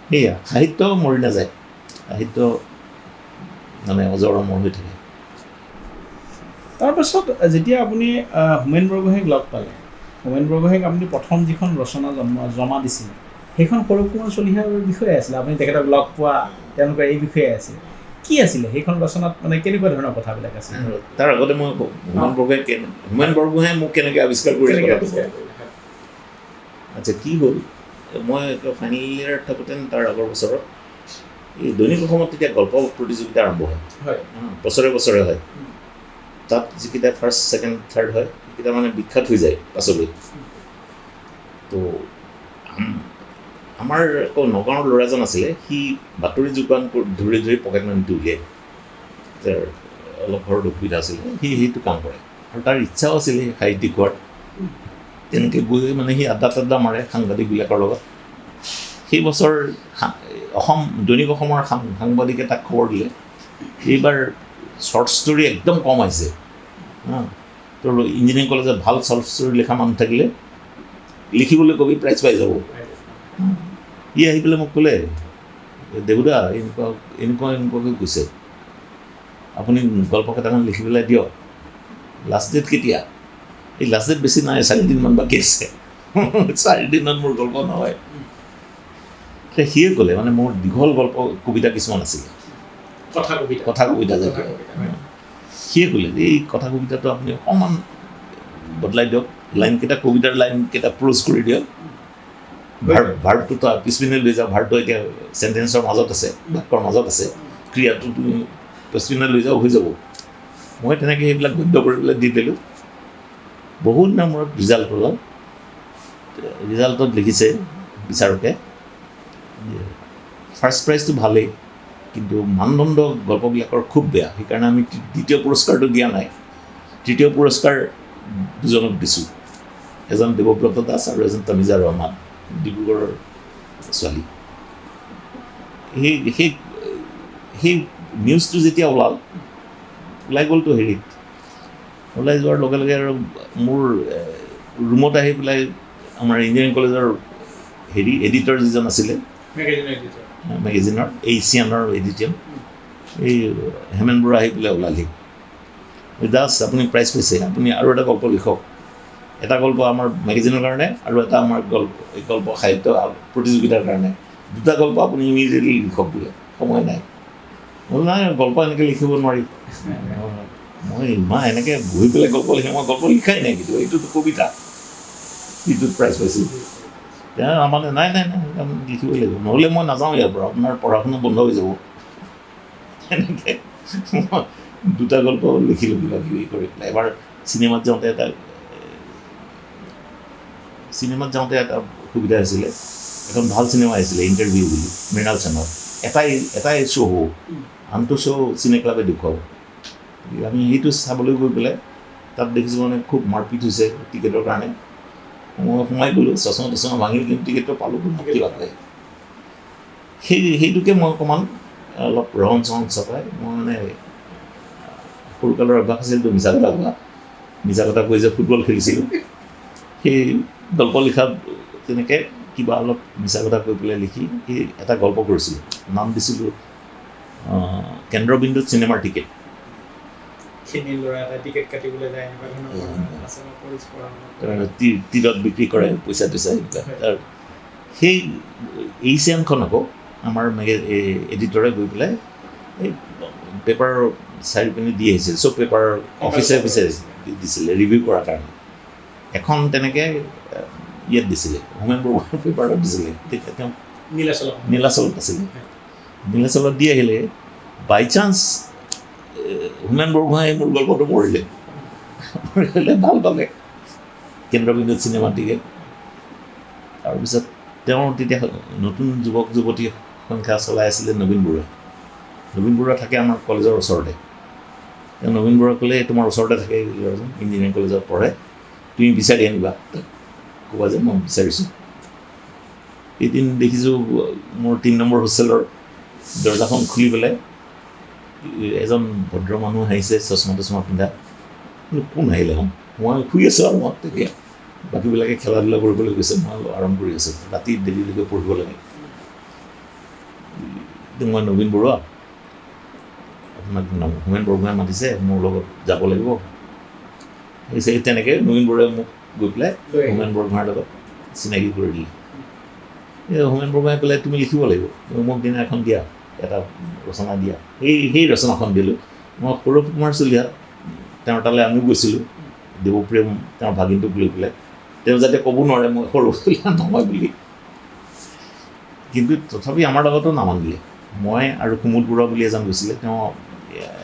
সেয়া সাহিত্য মৰি নাযায় সাহিত্য মানে অজৰ অমৰ হৈ থাকে তাৰপাছত যেতিয়া আপুনি হোমেন বৰগোহাঁইক লগ পালে হোমেন বৰগোহাঁইক আপুনি প্ৰথম যিখন ৰচনা জমা দিছিলে সেইখন সৰু কুমাৰ চলিহাৰ বিষয়ে আছিলে আপুনি তেখেতক লগ পোৱা তেওঁলোকৰ এই বিষয়ে আছিলে কি আছিলে সেইখন ৰচনাত মানে কেনেকুৱা ধৰণৰ কথাবিলাক আছিলে তাৰ আগতে মই হোমেন বৰগোহাঁই মোক কেনেকৈ আৱিষ্কাৰ কৰিলে আচ্ছা কি হ'ল মই ফাইনেল ইয়েৰত থাকোঁতে তাৰ আগৰ বছৰত এই দৈনিক অসমত তেতিয়া গল্প প্ৰতিযোগিতা আৰম্ভ হয় বছৰে বছৰে হয় তাত যিকেইটা ফাৰ্ষ্ট ছেকেণ্ড থাৰ্ড হয় সেইকেইটা মানে বিখ্যাত হৈ যায় পাছলৈ তো আমাৰ আকৌ নগাঁৱৰ ল'ৰা এজন আছিলে সি বাতৰি যোগান ধৰি ধৰি পকেট মানিটো উলিয়াই তাৰ অলপ ঘৰত অসুবিধা আছিলে সি সেইটো কাম কৰে আৰু তাৰ ইচ্ছাও আছিলে সাহিত্যিক হোৱাৰ তেনেকৈ গৈ মানে সি আড্ডা মাৰে সাংবাদিকবিলাকৰ লগত সেই বছৰ অসম দৈনিক অসমৰ সাংবাদিকে তাক খবৰ দিলে এইবাৰ শ্বৰ্ট ষ্টৰী একদম কম আহিছে তোৰ ইঞ্জিনিয়াৰিং কলেজত ভাল শ্বৰ্ট ষ্টৰী লিখা মানুহ থাকিলে লিখিবলৈ কবি প্ৰাইজ পাই যাব ই আহি পেলাই মোক ক'লে দেবুদা এনেকুৱাকৈ কৈছে আপুনি গল্প কেইটামান লিখি পেলাই দিয়ক লাষ্ট ডেট কেতিয়া এই লাষ্ট ডেট বেছি নাই 4 দিনমান বাকী আছে 4 দিনত মোৰ গল্প নহয় সিয়ে ক'লে মানে মোৰ দীঘল গল্প কবিতা কিছুমান আছিলে কথা কবিতা যে সিয়ে ক'লে এই কথা কবিতাটো আপুনি অকণমান বদলাই দিয়ক লাইনকেইটা কবিতাৰ লাইনকেইটা প্ৰ'জ কৰি দিয়ক ভাৰ্বটো পিছপিনে লৈ যাওঁ ভাৰ্বটো এতিয়া চেণ্টেন্সৰ মাজত আছে বাক্যৰ মাজত আছে ক্ৰিয়াটো তুমি পিছপিনে লৈ যাওঁ হৈ যাব মই তেনেকৈ সেইবিলাক গদ্য কৰি পেলাই দি দিলোঁ বহুত দিনৰ মূৰত ৰিজাল্ট ওলাল ৰিজাল্টত লিখিছে বিচাৰকে ফাৰ্ষ্ট প্ৰাইজটো ভালেই কিন্তু মানদণ্ড গল্পবিলাকৰ খুব বেয়া সেইকাৰণে আমি দ্বিতীয় পুৰস্কাৰটো দিয়া নাই তৃতীয় পুৰস্কাৰ দুজনক দিছোঁ এজন দেৱব্ৰত দাস আৰু এজন তামিজা ৰহমান ডিব্ৰুগড়ৰ ছোৱালী সেই নিউজটো যেতিয়া ওলাই গ'লতো হেৰিত ওলাই যোৱাৰ লগে লগে আৰু মোৰ ৰুমত আহি পেলাই আমাৰ ইঞ্জিনিয়াৰিং কলেজৰ এডিটৰ যিজন আছিলে মেগাজিনৰ এছিয়ানৰ এডিটৰ এই হেমেন বৰুৱা আহি পেলাই ওলালি দাস আপুনি প্ৰাইজ পাইছে আপুনি আৰু এটা গল্প লিখক এটা গল্প আমাৰ মেগাজিনৰ কাৰণে আৰু এটা আমাৰ গল্প সাহিত্য প্ৰতিযোগিতাৰ কাৰণে দুটা গল্প আপুনি ইমিডিয়েটলি লিখক বোলে সময় নাই মই নাই গল্প এনেকৈ লিখিব নোৱাৰি মই ইমান এনেকৈ বহি পেলাই গল্প লিখিম মই গল্প লিখাই নাই কিন্তু এইটোতো কবিতা এইটোত প্ৰাইজ পাইছোঁ মানে নাই লিখিবই লাগিব নহ'লে মই নাযাওঁ ইয়াৰ পৰা আপোনাৰ পঢ়া শুনা বন্ধ হৈ যাব এনেকৈ মই দুটা গল্প লিখিলোঁ কিবা কিবি কৰি পেলাই এবাৰ চিনেমাত যাওঁতে এটা সুবিধা হৈছিলে এখন ভাল চিনেমা আহিছিলে ইণ্টাৰভিউ বুলি মৃণাল সেনৰ এটাই শ্ব' হ'ব আনটো শ্ব' চিনে ক্লাবে দেখুৱাব আমি সেইটো চাবলৈ গৈ পেলাই তাত দেখিছোঁ মানে খুব মাৰপিট হৈছে টিকেটৰ কাৰণে মই সোমাই গ'লোঁ চচমা ভাঙিলোঁ কিন্তু টিকেটটো পালোঁ কিবা পালে সেইটোকে মই অকণমান অলপ ৰহন চহন চপাই মই মানে সৰুকালৰ অভ্যাস আছিলতো মিছা কথা কৈ যে ফুটবল খেলিছিলোঁ সেই গল্প লিখাত তেনেকৈ কিবা অলপ মিছা কথা কৈ পেলাই লিখি সেই এটা গল্প কৰিছিলোঁ নাম দিছিলোঁ কেন্দ্ৰবিন্দুত চিনেমাৰ টিকেট তীৰত বিক্ৰী কৰে পইচা এনেকুৱা সেই এছিয়ানখন আকৌ আমাৰ এডিটৰে গৈ পেলাই এই পেপাৰৰ চাৰি পিনে দি আহিছিল চব পেপাৰৰ অফিচে দিছিলে ৰিভিউ কৰাৰ কাৰণে এখন তেনেকৈ ইয়াত দিছিলে হোমেন বৰগোহাঁইৰ পেপাৰত দিছিলে তেতিয়া তেওঁ নীলাচলত আছিলে নীলাচলত দি আহিলে বাই চান্স হোমেন বৰগোহাঁই মোৰ গল্পটো পঢ়িলে ভাল পালে কেন্দ্ৰবিন্দুত চিনেমা টিকেট তাৰপিছত তেওঁ তেতিয়া নতুন যুৱক যুৱতী সংখ্যা চলাই আছিলে নবীন বৰুৱা থাকে আমাৰ কলেজৰ ওচৰতে নবীন বৰুৱা ক'লে তোমাৰ ওচৰতে থাকে ল'ৰাজন ইঞ্জিনিয়াৰিং কলেজত পঢ়ে, তুমি বিচাৰি আনিবা, ক'বা যে মই বিচাৰিছোঁ। এদিন দেখিছোঁ মোৰ 3 নম্বৰ হোষ্টেলৰ দৰ্জাখন খুলি পেলাই এজন ভদ্ৰ মানুহ আহিছে, চশমা তচমা পিন্ধা। কোন আহিলে হম? মই শুই আছোঁ আৰু মই তেতিয়া বাকীবিলাকে খেলা ধূলা কৰিবলৈ গৈছে, মই আৰাম কৰি আছোঁ, ৰাতি দেৰিলৈকে পঢ়িব লাগে। মই নবীন বৰুৱা, আপোনাক হোমেন বৰগোহাঁয়ে মাতিছে, মোৰ লগত যাব লাগিব। সেই তেনেকৈ নবীন বৰুৱাই মোক গৈ পেলাই হোমেন বৰগোহাঁইৰ লগত চিনাকি কৰি দিলে। হোমেন বৰগোহাঁয়ে ক'লে তুমি লিখিব লাগিব, মোক দিনা এখন দিয়া, এটা ৰচনা দিয়া। সেই ৰচনাখন দিলোঁ। মই সৌৰভ কুমাৰ চলিহা, তেওঁৰ তালৈ আমিও গৈছিলোঁ, দেৱপ্ৰেম তেওঁৰ ভাগিনটোক লৈ পেলাই। তেওঁ যাতে ক'ব নোৱাৰে মই সৌৰভ চলিহা নহয় বুলি, কিন্তু তথাপি আমাৰ লগতো নামানিলে। মই আৰু কুমুদ বৰুৱা বুলি এজন গৈছিলে, তেওঁ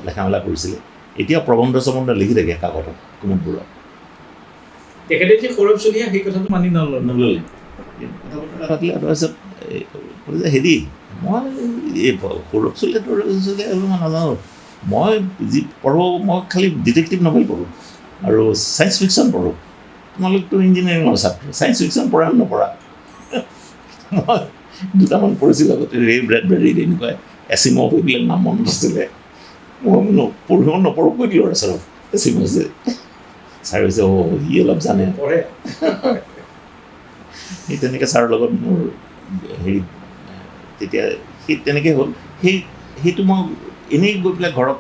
লেখা মেলা কৰিছিলে, এতিয়া প্ৰবন্ধ চবন্ধ লিখি থাকে কাকতত কুমুদ বৰুৱা। তেখেতে যে সৌৰভ চলিহা সেই কথাটো মানি নল'লে। তাৰপিছত হেৰি মই এই সৌৰভ চলিহাটো মই নাজানো, মই যি পঢ়োঁ মই খালি ডিটেক্টিভ নভেল পঢ়োঁ আৰু ছায়েন্স ফিকশ্যন পঢ়োঁ। তোমালোকতো ইঞ্জিনিয়াৰিঙৰ ছাত্ৰ, ছায়েন্স ফিকশ্যন পঢ়া নপঢ়া? মই দুটামান পঢ়িছিলোঁ আগতে, ৰে ব্ৰেডবেৰী এনেকুৱা এচিমভ এইবিলাক নাম মনত আছিলে। মই পঢ়িব নপঢ়ো কৈ দিলোঁ আৰু ছাৰক, এচিমভ যে ছাৰ হৈছে সি অলপ জানে পঢ়ে। সেই তেনেকৈ ছাৰৰ লগত মোৰ হেৰি তেতিয়া সেই তেনেকৈ হ'ল। সেইটো মই এনেই গৈ পেলাই ঘৰত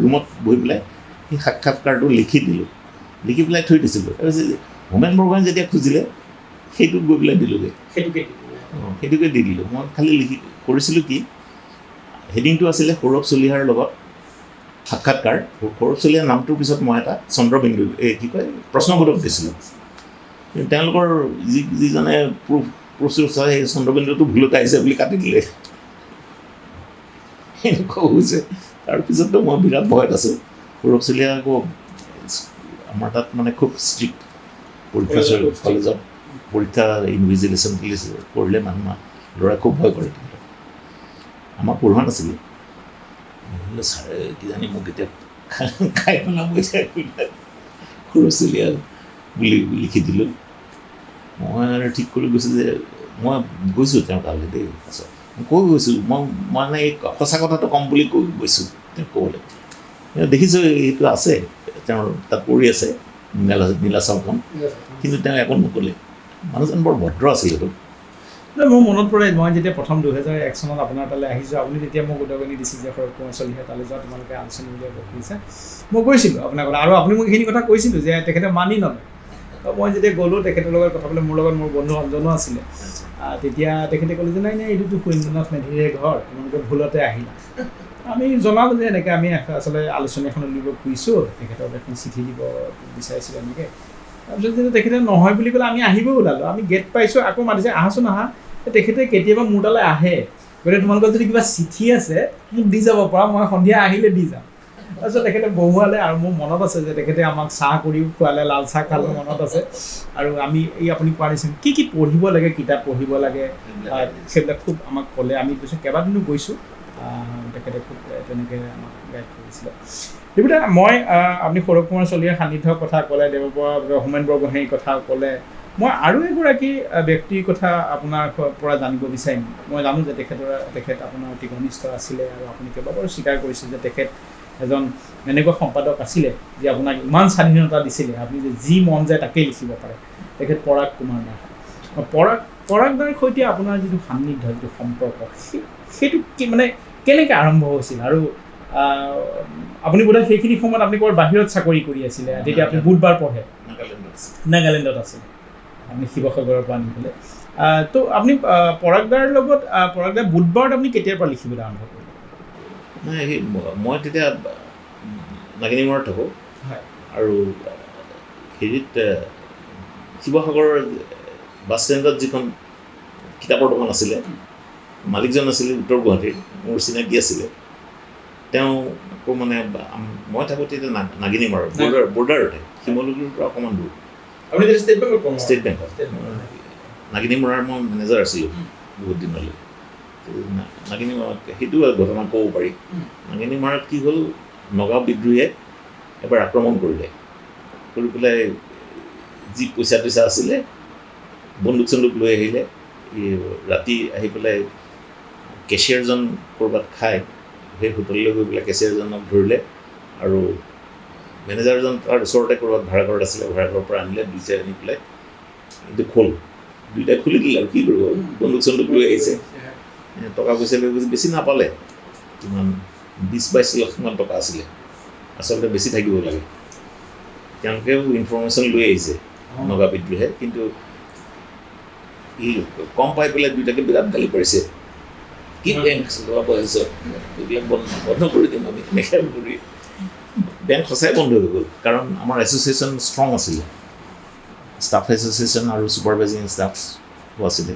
ৰুমত বহি পেলাই সেই সাক্ষাৎকাৰটো লিখি দিলোঁ, লিখি পেলাই থৈ দিছিলোঁ। তাৰপিছত হোমেন বৰগোহাঁয়ে যেতিয়া খুজিলে সেইটোত গৈ পেলাই দিলোঁগৈ, সেইটোকে দি দিলোঁ। মই খালি কৰিছিলোঁ কি, হেডিংটো আছিলে সৌৰভ চলিহাৰ লগত সাক্ষাৎকাৰ। সৌৰভ চলিহাৰ নামটোৰ পিছত মই এটা চন্দ্ৰবিন্দু প্ৰশ্নবোধক দিছিলোঁ। তেওঁলোকৰ যিজনে প্ৰচুৰ সেই চন্দ্ৰবিন্দুটো ভুলতে আহিছে বুলি কাটি দিলে। এনেকুৱা হৈছে। তাৰপিছততো মই বিৰাট ভয়ত আছোঁ। সৌৰভ চলিহা আকৌ আমাৰ তাত মানে খুব ষ্ট্ৰিক্ট পৰীক্ষা কলেজত পৰীক্ষা ইনভিজিলেশ্যন কৰিলে মানুহ ল'ৰাই খুব ভয় কৰে। আমাক পঢ়োৱা নাছিলে, ছাৰে কিজানি মোক এতিয়া খাই পেলাব সৌৰভ চলিহা বুলি লিখি দিলোঁ। মই আৰু ঠিক কৰি গৈছোঁ যে মই গৈছোঁ তেওঁ তালৈ দেই। পাছত কৈ গৈছোঁ মই মানে এই সঁচা কথাটো ক'ম বুলি কৈ গৈছোঁ তেওঁ ক'বলৈ। দেখিছোঁ এইটো আছে, তেওঁৰ তাত পৰি আছে নীলাচলখন, কিন্তু তেওঁ একো নক'লে। মানুহজন বৰ ভদ্ৰ আছিল। এইটো মোৰ মনত পৰে, মই যেতিয়া প্ৰথম 2001 চনত আপোনাৰ তালৈ আহিছোঁ, আপুনি তেতিয়া মোক উদগনি দিছিল যে সৌৰভ কুমাৰ চলিহা তালৈ যোৱা, তোমালোকে আলোচনী উলিয়াব খুজিছে। মই গৈছিলোঁ আপোনাৰ কথা, আৰু আপুনি মোক এইখিনি কথা কৈছিলোঁ যে তেখেতে মানি নলয়। মই যেতিয়া গ'লোঁ তেখেতৰ লগত কথা পাতিলে, মোৰ লগত মোৰ বন্ধু অঞ্জনো আছিলে, তেতিয়া তেখেতে ক'লে যে নাই এইটোতো সুৰেন্দ্ৰনাথ মেধিৰে ঘৰ, তোমালোকে ভুলতে আহিলা। আমি জনালোঁ যে এনেকৈ আমি আচলতে আলোচনী এখন উলিয়াব খুজিছোঁ, তেখেতক এখন চিঠি দিব বিচাৰিছিলোঁ এনেকৈ। তাৰপিছত যেতিয়া তেখেতে নহয় বুলি ক'লে আমি আহিব ওলালোঁ। আমি গেট পাইছোঁ, আকৌ মাতিছে আহাচোন আহা। তেখেতে কেতিয়াবা মোৰ তালৈ আহে, গতিকে তোমালোকৰ যদি কিবা চিঠি আছে মোক দি যাব পৰা, মই সন্ধিয়া আহিলে দি যাম। তাৰপিছত তেখেতে বহুৱালে, আৰু মোৰ মনত আছে যে তেখেতে আমাক চাহ কৰিও খোৱালে, লাল চাহ খালোঁ মনত আছে। আৰু আমি এই আপুনি কোৱা নিচিনা কি পঢ়িব লাগে, কিতাপ পঢ়িব লাগে, সেইবিলাক খুব আমাক ক'লে। আমি পিছত কেইবাদিনো গৈছোঁ, তেখেতে খুব তেনেকৈ আমাক গাইড কৰিছিলে। সেইবিলাক মই আপুনি সৌৰভ কুমাৰ চলিহাৰ সান্নিধ্যৰ কথা ক'লে, হোমেন বৰগোহাঁইৰ কথা ক'লে, মই আৰু এগৰাকী ব্যক্তিৰ কথা আপোনাৰ পৰা জানিব বিচাৰিম। মই জানো যে তেখেত আপোনাৰ অতি ঘনিষ্ঠ আছিলে, আৰু আপুনি কেইবাবাৰো স্বীকাৰ কৰিছিল যে তেখেত এজন এনেকুৱা সম্পাদক আছিলে যে আপোনাক ইমান স্বাধীনতা দিছিলে, আপুনি যে যি মন যায় তাকেই লিখিব পাৰে। তেখেত পৰাগ কুমাৰ দাস। পৰাগ দাৰ সৈতে আপোনাৰ যিটো সান্নিধ্য, যিটো সম্পৰ্ক, সেইটো কি মানে কেনেকৈ আৰম্ভ হৈছিল? আৰু আপুনি বোধহয় সেইখিনি সময়ত আপুনি ক'ৰ বাহিৰত চাকৰি কৰি আছিলে, তেতিয়া আপুনি বুধবাৰ পঢ়ে, নাগালেণ্ডত আছিলে, আপুনি শিৱসাগৰৰ পৰা আনি পেলাই। তো আপুনি পৰাগ দাৰ লগত বুধবাৰত আপুনি কেতিয়াৰ পৰা লিখিবলৈ আৰম্ভ কৰিলে? নাই, মই তেতিয়া নাগিনীমূৰত থাকোঁ, আৰু হেৰিত শিৱসাগৰৰ বাছ ষ্টেণ্ডত যিখন কিতাপৰ দোকান আছিলে, মালিকজন আছিলে উত্তৰ গুৱাহাটীৰ, মোৰ চিনাকি আছিলে। তেওঁ আকৌ মানে মই থাকোঁ তেতিয়া নাগিনীমূৰত, বৰ্ডাৰতে, শিমলুগুৰিৰ পৰা অকণমান দূৰ। আপুনি ষ্টেট বেংকত নাগিনীমূৰাৰ মই মেনেজাৰ আছিলোঁ বহুত দিনলৈ। নাগিনীমূৰত সেইটো ঘটনা ক'ব পাৰি। নাগিনীমূৰত কি হ'ল, নগাঁও বিদ্ৰোহীয়ে এবাৰ আক্ৰমণ কৰিলে, কৰি পেলাই যি পইচা টইচা আছিলে বন্দুক চন্দুক লৈ আহিলে, ৰাতি আহি পেলাই কেচিয়াৰজন ক'ৰবাত খাই সেই হোটেললৈ গৈ পেলাই কেচিয়াৰজনক ধৰিলে আৰু মেনেজাৰজন তাৰ ওচৰতে ক'ৰবাত ভাড়াঘৰত আছিলে, ভাড়াঘৰৰ পৰা আনিলে, দুইটাই আনি পেলাই এইটো দুইটাই খুলি দিলে আৰু কি কৰিব, বন্দুক চন্দুক লৈ আহিছে, টকা পইচা লৈ গৈছে, বেছি নাপালে, কিমান 20-22 লাখমান টকা আছিলে, আচলতে বেছি থাকিব লাগে। তেওঁলোকেও ইনফৰ্মেশ্যন লৈ আহিছে নগা বিদ্ৰোহে, কিন্তু ই কম পাই পেলাই দুইটাকে বিৰাট গালি পাৰিছে, কি বেংক চলোৱা পাৰিছ, এইবিলাক বন্ধ কৰি দিম আমি, এনেকৈ কৰি বেংক সঁচাই বন্ধ হৈ গ'ল। কাৰণ আমাৰ এছ'চিয়েশ্যন ষ্ট্ৰং আছিলে, ষ্টাফ এছ'চিয়েশ্যন আৰু ছুপাৰভাইজিং ষ্টাফো আছিলে।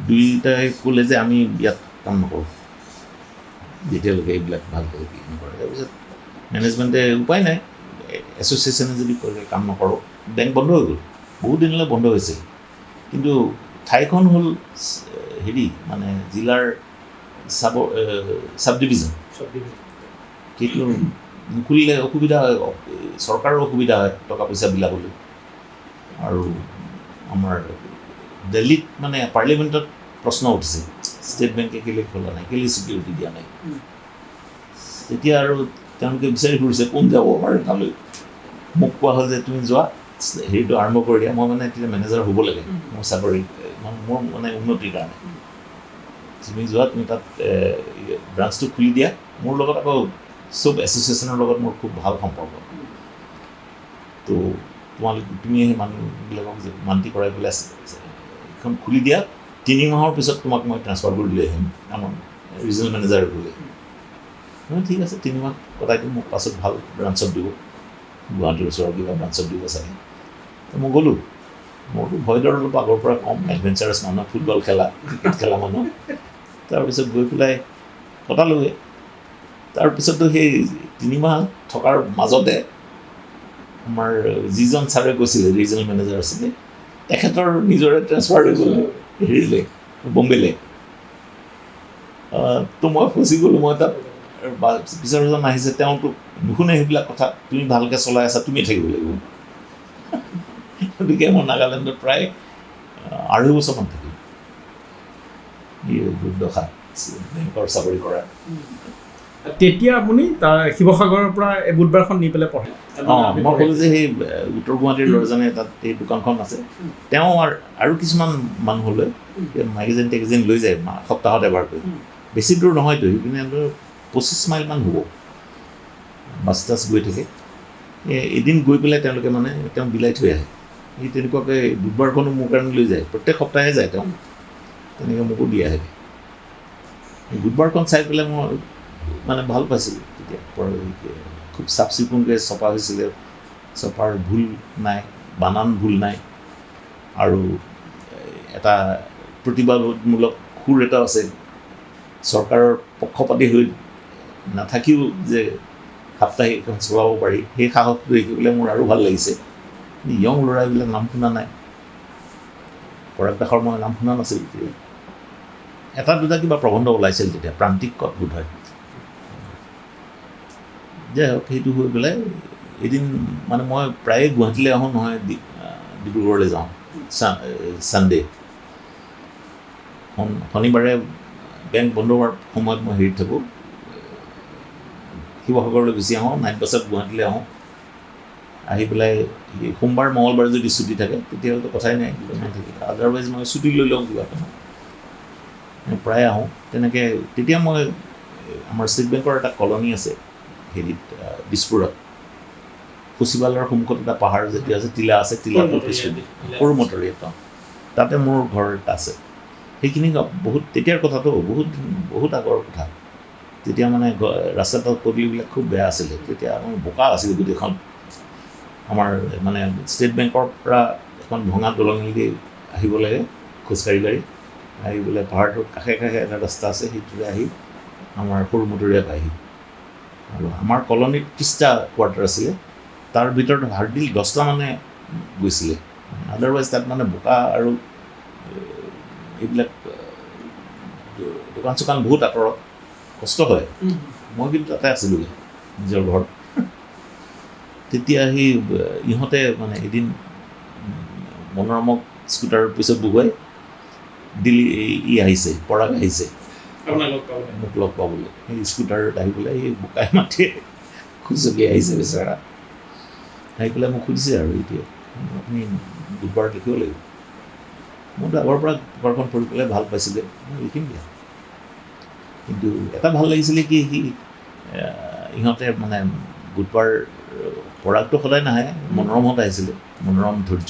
দুইটাই ক'লে যে আমি ইয়াত কাম নকৰোঁ যেতিয়ালৈকে এইবিলাক ভালকৈ নকৰে। তাৰপিছত মেনেজমেণ্টে উপায় নাই, এছ'চিয়েশ্যনে যদি কৰে কাম নকৰোঁ, বেংক বন্ধ হৈ গ'ল, বহুত দিনলৈ বন্ধ হৈছিল। কিন্তু ঠাইখন হ'ল হেৰি মানে জিলাৰ চাব ডিভিজন, সেইটো নুখুলিলে অসুবিধা হয়, চৰকাৰৰ অসুবিধা হয় টকা পইচা বিলাবলৈ। আৰু আমাৰ দিল্লীত মানে পাৰ্লিমেণ্টত প্ৰশ্ন উঠিছে, ষ্টেট বেংকে কেলৈ খোলা নাই, কেলৈ ছিকিউৰিটি দিয়া নাই। তেতিয়া আৰু তেওঁলোকে বিচাৰি ফুৰিছে কোন যাব আমাৰ তালৈ। মোক কোৱা হ'ল যে তুমি যোৱা, হেৰিটো আৰম্ভ কৰি দিয়া। মই মানে তেতিয়া মেনেজাৰ হ'ব লাগে মোৰ চাকৰি, মোৰ মানে উন্নতিৰ কাৰণে। তুমি যোৱা, তুমি তাত ব্ৰাঞ্চটো খুলি দিয়া। মোৰ লগত আকৌ চব এছ'চিয়েশ্যনৰ লগত মোৰ খুব ভাল সম্পৰ্ক। তো তুমি সেই মানুহবিলাকক যে মান্তি কৰাই পেলাই এখন খুলি দিয়া, 3 মাহৰ পিছত তোমাক মই ট্ৰান্সফাৰ কৰি লৈ আহিম আমাৰ ৰিজনেল মেনেজাৰ বুলি। ঠিক আছে, 3 মাহ কটাই দিম, মোক পাছত ভাল ব্ৰাঞ্চত দিব, গুৱাহাটীৰ ওচৰৰ কিবা ব্ৰাঞ্চত দিব চাগে। তো মই গ'লোঁ, মোৰতো ভয় ডৰ অলপ আগৰ পৰা কম, এডভেঞ্চাৰাছ মানুহ, ফুটবল খেলা, ক্ৰিকেট খেলা মানুহ। তাৰপিছত গৈ পেলাই কটালোগৈ। তাৰপিছতো সেই 3 মাহ থকাৰ মাজতে আমাৰ যিজন ছাৰে কৈছিলে, ৰিজনেল মেনেজাৰ আছিলে, তেখেতৰ নিজৰে ট্ৰেন্সফাৰ হৈ গ'ল হেৰিলৈ, বম্বেলৈ। তো মই ফচি গ'লোঁ। মই তাত বিচাৰজন আহিছে, তেওঁতো নুশুনে সেইবিলাক কথা, তুমি ভালকৈ চলাই আছা, তুমি থাকিব লাগিব। গতিকে মই নাগালেণ্ডত প্ৰায় 2.5 বছৰমান থাকিলোঁ, দুৰ্দশা বেংকৰ চাকৰি কৰা। তেতিয়া আপুনি তাৰ শিৱসাগৰৰ পৰা এই বুধবাৰখন নি পেলাই পঢ়ে। মই ক'লোঁ যে সেই উত্তৰ গুৱাহাটীৰ ল'ৰাজনে তাত এই দোকানখন আছে, তেওঁ আৰু কিছুমান মানুহলৈ মেগাজিন টেগাজিন লৈ যায় সপ্তাহত এবাৰকৈ। বেছি দূৰ নহয়তো, সেইপিনে 25 মাইলমান হ'ব, বাছ টাছ গৈ থাকে। এদিন গৈ পেলাই তেওঁলোকে মানে তেওঁ বিলাই থৈ আহে। সেই তেনেকুৱাকৈ বুধবাৰখনো মোৰ কাৰণে লৈ যায়, প্ৰত্যেক সপ্তাহে যায় তেওঁ, তেনেকৈ মোকো দি আহে। বুধবাৰখন চাই পেলাই মই মানে ভাল পাইছিলোঁ। তেতিয়া খুব চাফ চিকুণকৈ চপা হৈছিলে, চপাৰ ভুল নাই, বানান ভুল নাই, আৰু এটা প্ৰতিবাদমূলক সুৰ এটা আছে। চৰকাৰৰ পক্ষপাতি হৈ নাথাকিও যে সাপ্তাহিক এখন চলাব পাৰি, সেই সাহসটো দেখিবলৈ মোৰ আৰু ভাল লাগিছে। ইয়ং ল'ৰাবিলাক নাম শুনা নাই, পৰাগ দাসৰ মই নাম শুনা নাছিলোঁ তেতিয়া। এটা দুটা কিবা প্ৰবন্ধ ওলাইছিল তেতিয়া, প্ৰান্তিক কত বোধ হয়। যাই হওক, সেইটো হৈ পেলাই এদিন মানে মই প্ৰায়ে গুৱাহাটীলৈ আহোঁ, নহয় ডিব্ৰুগড়লৈ যাওঁ ছানডে। শনিবাৰে বেংক বন্ধ হোৱাৰ সময়ত মই হেৰিত থাকোঁ, শিৱসাগৰলৈ গুচি আহোঁ, 9 বজাত গুৱাহাটীলৈ আহোঁ। আহি পেলাই সোমবাৰ মঙলবাৰ যদি ছুটি থাকে তেতিয়াহ'লেতো কথাই নাই, আদাৰৱাইজ মই ছুটি লৈ লওঁ কিবা এটা, প্ৰায় আহোঁ তেনেকৈ। তেতিয়া মই আমাৰ ষ্টেট বেংকৰ এটা কলনী আছে হেৰিত দিছপুৰত, সচিবালয়ৰ সন্মুখত এটা পাহাৰ যেতিয়া আছে, টিলা আছে, টিলাটোৰ পিছতে সৰু মটৰী এটা, তাতে মোৰ ঘৰ এটা আছে। সেইখিনি বহুত তেতিয়াৰ কথাটো, বহুত আগৰ কথা। তেতিয়া মানে ৰাস্তাটো পদূলিবিলাক খুব বেয়া আছিলে, তেতিয়া আমাৰ বোকা আছিলে গোটেইখন। আমাৰ মানে ষ্টেট বেংকৰ পৰা এখন ভঙা দলঙেদি আহিব লাগে খোজকাঢ়ি গাড়ী, আহি পেলাই পাহাৰটোৰ কাষে কাষে এটা ৰাস্তা আছে, সেইটোৰে আহি আমাৰ সৰু মটৰীয়া পায়হি। আৰু আমাৰ কলনীত 30টা কোৱাৰ্টাৰ আছিলে, তাৰ ভিতৰত হাৰ্ডলি 10টা মানে গৈছিলে। আদাৰৱাইজ তাত মানে বোকা আৰু এইবিলাক দোকান চোকান বহুত আঁতৰত, কষ্ট হয়। মই কিন্তু তাতে আছিলোঁগৈ নিজৰ ঘৰত। তেতিয়া সেই ইহঁতে মানে এদিন মনোৰমক স্কুটাৰৰ পিছত বহুৱাই দিল্লী আহিছে, পৰাগ আহিছে মোক লগ পাবলৈ। সেই স্কুটাৰত আহি পেলাই সেই বোকাই মাটিয়ে খুচকি আহিছে বেচাৰা। আহি পেলাই মোক সুধিছে আৰু এতিয়া আপুনি বুধবাৰত লিখিব লাগিব। মইতো আগৰ পৰা পেপাৰখন পঢ়ি পেলাই ভাল পাইছিলে, মই লিখিম দিয়া। কিন্তু এটা ভাল লাগিছিলে কি ইহঁতে মানে বুধবাৰ পৰাগটো সদায় নাহে, মনোৰমত আহিছিলে। মনোৰম, ধৈৰ্য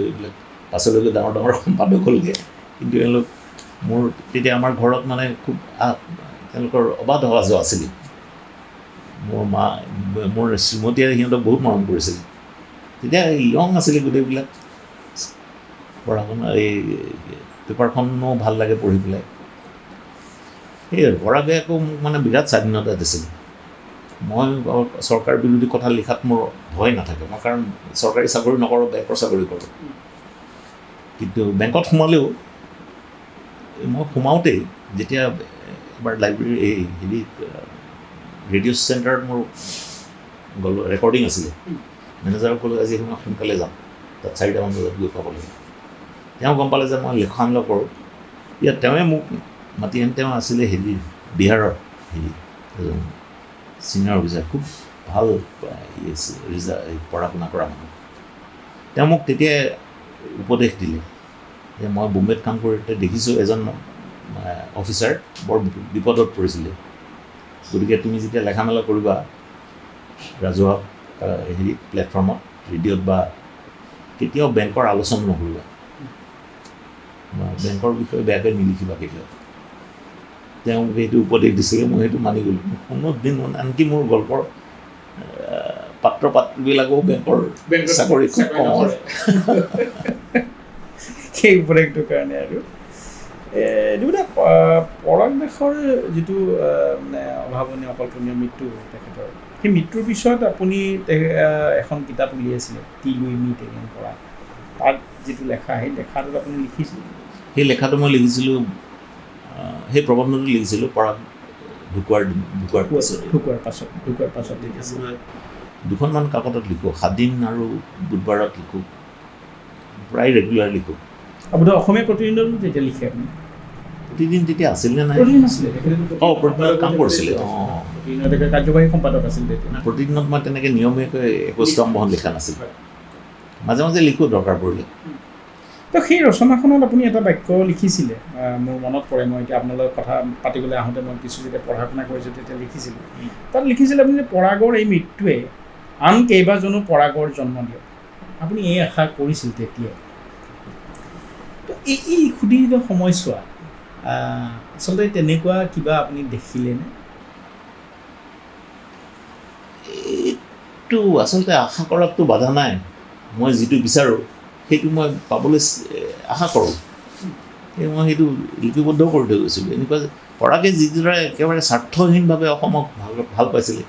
এইবিলাক পাছলৈকে ডাঙৰ ডাঙৰ সম্পাদক হ'লগৈ। কিন্তু এওঁলোক মোৰ তেতিয়া আমাৰ ঘৰত মানে খুব তেওঁলোকৰ অবাধ অহা যোৱা আছিলে। মোৰ শ্ৰীমতীয়ে সিহঁতক বহুত মৰম কৰিছিলে। তেতিয়া য়ং আছিলে গোটেইবিলাক। পঢ়া শুনা এই পেপাৰখনো ভাল লাগে পঢ়ি পেলাই। সেই পৰাগে আকৌ মোক মানে বিৰাট স্বাধীনতা দিছিল। মই চৰকাৰ বিৰোধী কথা লিখাত মোৰ ভয় নাথাকে। মই কাৰণ চৰকাৰী চাকৰি নকৰোঁ, বেংকৰ চাকৰি কৰোঁ। কিন্তু বেংকত সোমালেও মই সোমাওঁতেই যেতিয়া এবাৰ লাইব্ৰেৰী ৰেডিঅ' চেণ্টাৰত মোৰ গ'লোঁ, ৰেকৰ্ডিং আছিলে। মেনেজাৰক ক'লোঁ আজি মই সোনকালে যাম, তাত 4টামান বজাত গৈ পাব লাগে। তেওঁ গম পালে যে মই লিখা মেলা কৰোঁ। ইয়াত তেওঁৱে মোক মাতি আনি, তেওঁ আছিলে বিহাৰৰ এজন ছিনিয়ৰ অফিচাৰ, খুব ভাল পঢ়া শুনা কৰা মানুহ। তেওঁ মোক তেতিয়াই উপদেশ দিলে যে মই বোম্বেত কাম কৰোঁতে দেখিছোঁ এজন অফিচাৰ বৰ বিপদত পৰিছিলে। গতিকে তুমি যেতিয়া লেখা মেলা কৰিবা ৰাজহুৱা প্লেটফৰ্মত, ৰেডিঅ'ত বা কেতিয়াও বেংকৰ আলোচনা নকৰিবা, বেংকৰ বিষয়ে বেয়াকৈ নিলিখিবা কেতিয়াও। তেওঁ সেইটো উপদেশ দিছিলে, মই সেইটো মানি গ'লোঁ। কোনো দিন আনকি মোৰ গল্পৰ পাত্ৰ পাত্ৰীবিলাকো বেংকৰ চাকৰি খুব কম হয়। সেই উপদেশটোৰ কাৰণে আৰু দুটা পৰাগ দাসৰ যিটো মানে অভাৱনীয় অকল্পনীয় মৃত্যু তেখেতৰ, সেই মৃত্যুৰ পিছত আপুনি এখন কিতাপ উলিয়াইছিলে, টি লুই মি টেকেন পৰা। তাত যিটো লেখা, সেই লেখাটোত আপুনি লিখিছিল। সেই লেখাটো মই লিখিছিলোঁ, সেই প্ৰবন্ধটো লিখিছিলোঁ পৰাগ ঢুকোৱাৰ পাছত লিখিছিলোঁ। দুখনমান কাকতত লিখোঁ, সাদিন আৰু বুধবাৰত লিখোঁ, প্ৰায় ৰেগুলাৰ লিখোঁ। আপোনাৰ অসমীয়া প্ৰতিদিনতো তেতিয়া লিখে আপুনি? প্ৰতিদিন তেতিয়া আছিল নে নাই? প্ৰতিদিনত কাম কৰিছিলে। কাৰ্যবাহী সম্পাদক আছিল তেতিয়া। প্ৰতিদিনত মই তেনেকৈ নিয়মীয়াকৈ একো স্তম্ভন লিখা নাছিলোঁ, মাজে মাজে লিখোঁ দৰকাৰ পৰিলে। তো সেই ৰচনাখনত আপুনি এটা বাক্য লিখিছিলে, মোৰ মনত পৰে, মই এতিয়া আপোনাৰ লগত কথা পাতিবলৈ আহোঁতে মই কিছু যেতিয়া পঢ়া শুনা কৰিছোঁ তেতিয়া লিখিছিলোঁ। তাত লিখিছিলে আপুনি যে পৰাগৰ এই মৃত্যুৱে আন কেইবাজনো পৰাগৰ জন্ম দিয়ক। আপুনি এই আশা কৰিছিল তেতিয়া। তো এই সুদীৰ্ঘ সময়ছোৱা আচলতে তেনেকুৱা কিবা আপুনি দেখিলেনে? এইটো আচলতে আশা কৰাততো বাধা নাই। মই যিটো বিচাৰোঁ সেইটো মই পাবলৈ আশা কৰোঁ। মই সেইটো লিপিবদ্ধ কৰি থৈ গৈছিলোঁ। এনেকুৱা পৰাগে যিদৰে একেবাৰে স্বাৰ্থহীনভাৱে অসমক ভাল পাইছিলে,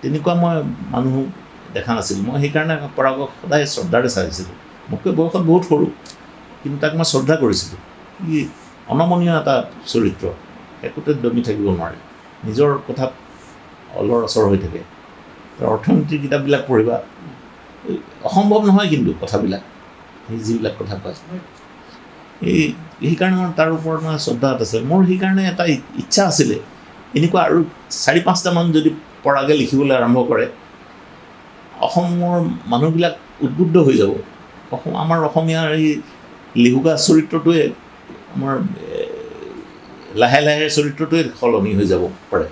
তেনেকুৱা মই মানুহ দেখা নাছিলোঁ। মই সেইকাৰণে পৰাগক সদায় শ্ৰদ্ধাৰে চাইছিলোঁ। মোতকৈ বয়সত বহুত সৰু, কিন্তু তাক মই শ্ৰদ্ধা কৰিছিলোঁ। ই অনমনীয় এটা চৰিত্ৰ, একোতে দমি থাকিব নোৱাৰে, নিজৰ কথাত অলৰ অচৰ হৈ থাকে। তাৰ অৰ্থনীতিৰ কিতাপবিলাক পঢ়িবা, অসম্ভৱ নহয় কিন্তু কথাবিলাক, সেই যিবিলাক কথা কয়। সেইকাৰণে মোৰ তাৰ ওপৰত মানে শ্ৰদ্ধা আছে। মোৰ সেইকাৰণে এটা ইচ্ছা আছিলে, এনেকুৱা আৰু 4-5টামান যদি পৰাগে লিখিবলৈ আৰম্ভ কৰে, অসমৰ মানুহবিলাক উদ্বুদ্ধ হৈ যাব। আমাৰ অসমীয়াৰ এই লিহুকা চৰিত্ৰটোৱে আমাৰ লাহে লাহে চৰিত্ৰটোৱে সলনি হৈ যাব পাৰে।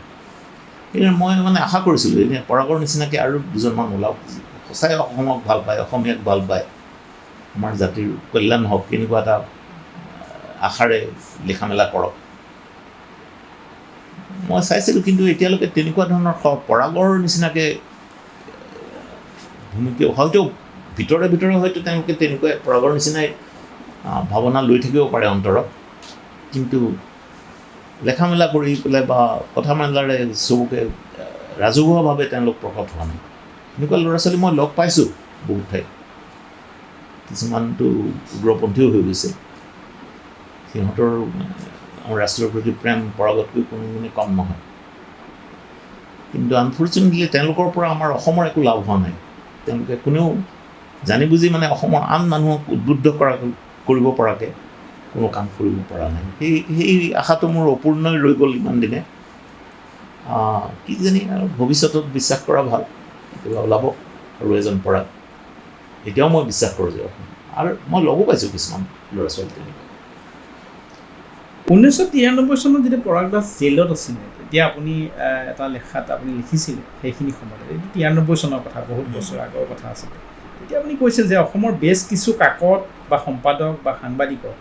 সেইকাৰণে মই মানে আশা কৰিছিলোঁ এনে পৰাগৰ নিচিনাকৈ আৰু দুজনমান ওলাওক, সঁচাই অসমক ভাল পায়, অসমীয়াক ভাল পায়, আমাৰ জাতিৰ কল্যাণ হওক, এনেকুৱা এটা আশাৰে লিখা মেলা কৰক। মই চাইছিলোঁ, কিন্তু এতিয়ালৈকে তেনেকুৱা ধৰণৰ পৰাগৰ নিচিনাকৈ ভূমিকা হয়তো ভিতৰে ভিতৰে হয়তো তেওঁলোকে তেনেকুৱা পৰাগৰ নিচিনাই ভাৱনা লৈ থাকিব পাৰে অন্তৰত, কিন্তু লেখা মেলা কৰি পেলাই বা কথা মেলাৰে চবকে ৰাজহুৱাভাৱে তেওঁলোক প্ৰকট হোৱা নাই। এনেকুৱা ল'ৰা ছোৱালী মই লগ পাইছোঁ বহুত ঠাইত, কিছুমানটো উগ্ৰপন্থীও হৈ গৈছে। সিহঁতৰ ৰাষ্ট্ৰৰ প্ৰতি প্ৰেম পৰাগতকৈ কোনোগুণে কম নহয়, কিন্তু আনফৰ্চুনেটলি তেওঁলোকৰ পৰা আমাৰ অসমৰ একো লাভ হোৱা নাই। তেওঁলোকে কোনেও জানি বুজি মানে অসমৰ আন মানুহক উদ্বুদ্ধ কৰিব পৰাকৈ কোনো কাম কৰিব পৰা নাই। সেই আশাটো মোৰ অপূৰ্ণই ৰৈ গ'ল ইমান দিনে। কিজানি আৰু ভৱিষ্যতত বিশ্বাস কৰা ভাল, কেতিয়াবা ওলাব আৰু এজন পৰাগ। এতিয়াও মই বিশ্বাস কৰোঁ যে আৰু মই লগো পাইছোঁ কিছুমান ল'ৰা ছোৱালী তেনেকুৱা। 1993 চনত যেতিয়া পৰাগ দাস জেলত আছিলে, তেতিয়া আপুনি এটা লেখাত আপুনি লিখিছিলে সেইখিনি সময়ত, এইটো 93 চনৰ কথা, বহুত বছৰ আগৰ কথা আছিলে। তেতিয়া আপুনি কৈছিল যে অসমৰ বেছ কিছু কাকত বা সম্পাদক বা সাংবাদিকক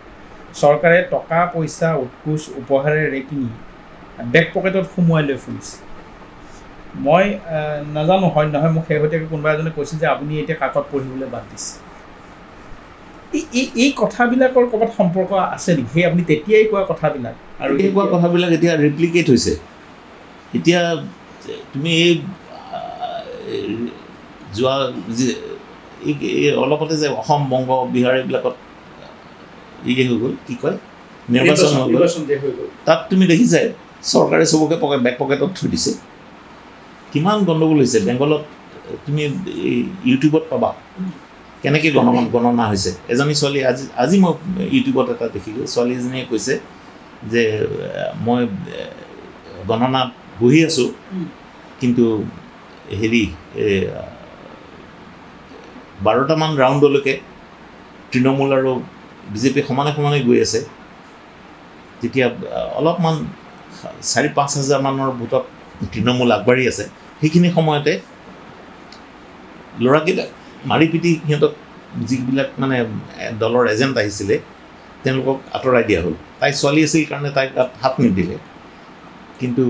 চৰকাৰে টকা পইচা উৎকোচ উপহাৰেৰে কিনি বেক পকেটত সোমোৱাই লৈ ফুৰিছে। মই নাজানো হয় নহয়, মোক শেহতীয়াকৈ কোনোবা এজনে কৈছিল যে আপুনি এতিয়া কাকত পঢ়িবলৈ বাদ দিছে। এই কথাবিলাকৰ ক'ৰবাত সম্পৰ্ক আছে নেকি? সেই আপুনি তেতিয়াই কোৱা কথাবিলাক আৰু এই কোৱা কথাবিলাক এতিয়া ৰেপ্লিকেট হৈছে। এতিয়া তুমি এই যোৱা অলপতে যে অসম বংগ বিহাৰ এইবিলাকত হৈ গ'ল, কি কয় নিৰ্বাচন হৈ গ'ল, তাত তুমি দেখিছাই চৰকাৰে চবকে বেক পকেটত থৈ দিছে। কিমান গণ্ডগোল হৈছে। বেংগলত তুমি ইউটিউবত পাবা কেনেকৈ গণনা হৈছে। এজনী ছোৱালী আজি মই ইউটিউবত এটা দেখিলোঁ, ছোৱালী এজনীয়ে কৈছে যে মই গণনাত বহি আছোঁ, কিন্তু 12টামান ৰাউণ্ডলৈকে তৃণমূল আৰু বিজেপি সমানে সমানে গৈ আছে। তেতিয়া অলপমান 4-5 হাজাৰ মানৰ ভোটত তৃণমূল আগবাঢ়ি আছে। সেইখিনি সময়তে ল'ৰাকেইটাক মাৰি পিটি সিহঁতক যিবিলাক মানে দলৰ এজেণ্ট আহিছিলে তেওঁলোকক আঁতৰাই দিয়া হ'ল। তাই ছোৱালী আছিল কাৰণে তাইক তাত হাত নিদিলে, কিন্তু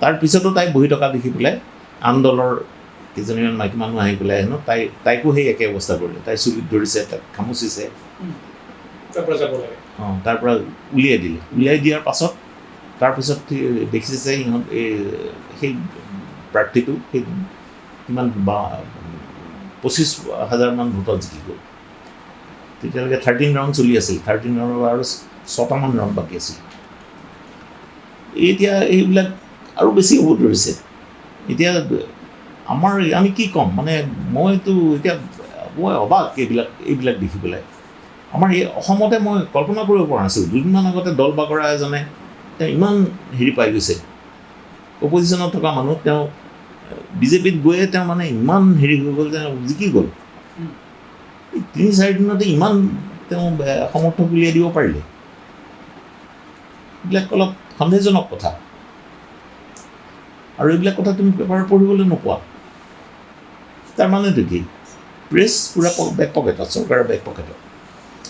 তাৰ পিছতো তাই বহি থকা দেখি পেলাই আন দলৰ কেইজনীমান মাইকী মানুহ আহি পেলাই হেনো তাইকো সেই একে অৱস্থা কৰিলে। তাই চুলিত ধৰিছে, তাক খামুচিছে, তাৰ পৰা উলিয়াই দিলে। উলিয়াই দিয়াৰ পাছত তাৰপিছত দেখিছে যে সিহঁত সেই প্ৰাৰ্থীটো সেই কিমান 25,000 মান ভোটত জিকি গ'ল। তেতিয়ালৈকে 13 ৰাউণ্ড চলি আছিল। 13 ৰাউণ্ডৰ আৰু 6টামান ৰাউণ্ড বাকী আছিল। এতিয়া এইবিলাক আৰু বেছি হ'ব ধৰিছে। এতিয়া আমি কি ক'ম, মানে মইতো এতিয়া মই অবাক এইবিলাক দেখি পেলাই। আমাৰ এই অসমতে মই কল্পনা কৰিব পৰা নাছিলোঁ। দুদিনমান আগতে দল বাগৰা এজনে তেওঁ ইমান পাই গৈছে, অপজিশ্যনত থকা মানুহ, তেওঁ বিজেপিত গৈয়ে তেওঁ মানে ইমান হৈ গ'ল যে জিকি গ'ল। 3-4 দিনতে ইমান তেওঁ সমৰ্থক উলিয়াই দিব পাৰিলে। এইবিলাক অলপ সন্দেহজনক কথা। আৰু এইবিলাক কথা তুমি পেপাৰত পঢ়িবলৈ নোপোৱা। তাৰমানেতো কি, প্ৰেছ পূৰা বেক পকেটত, চৰকাৰৰ বেক পকেটত।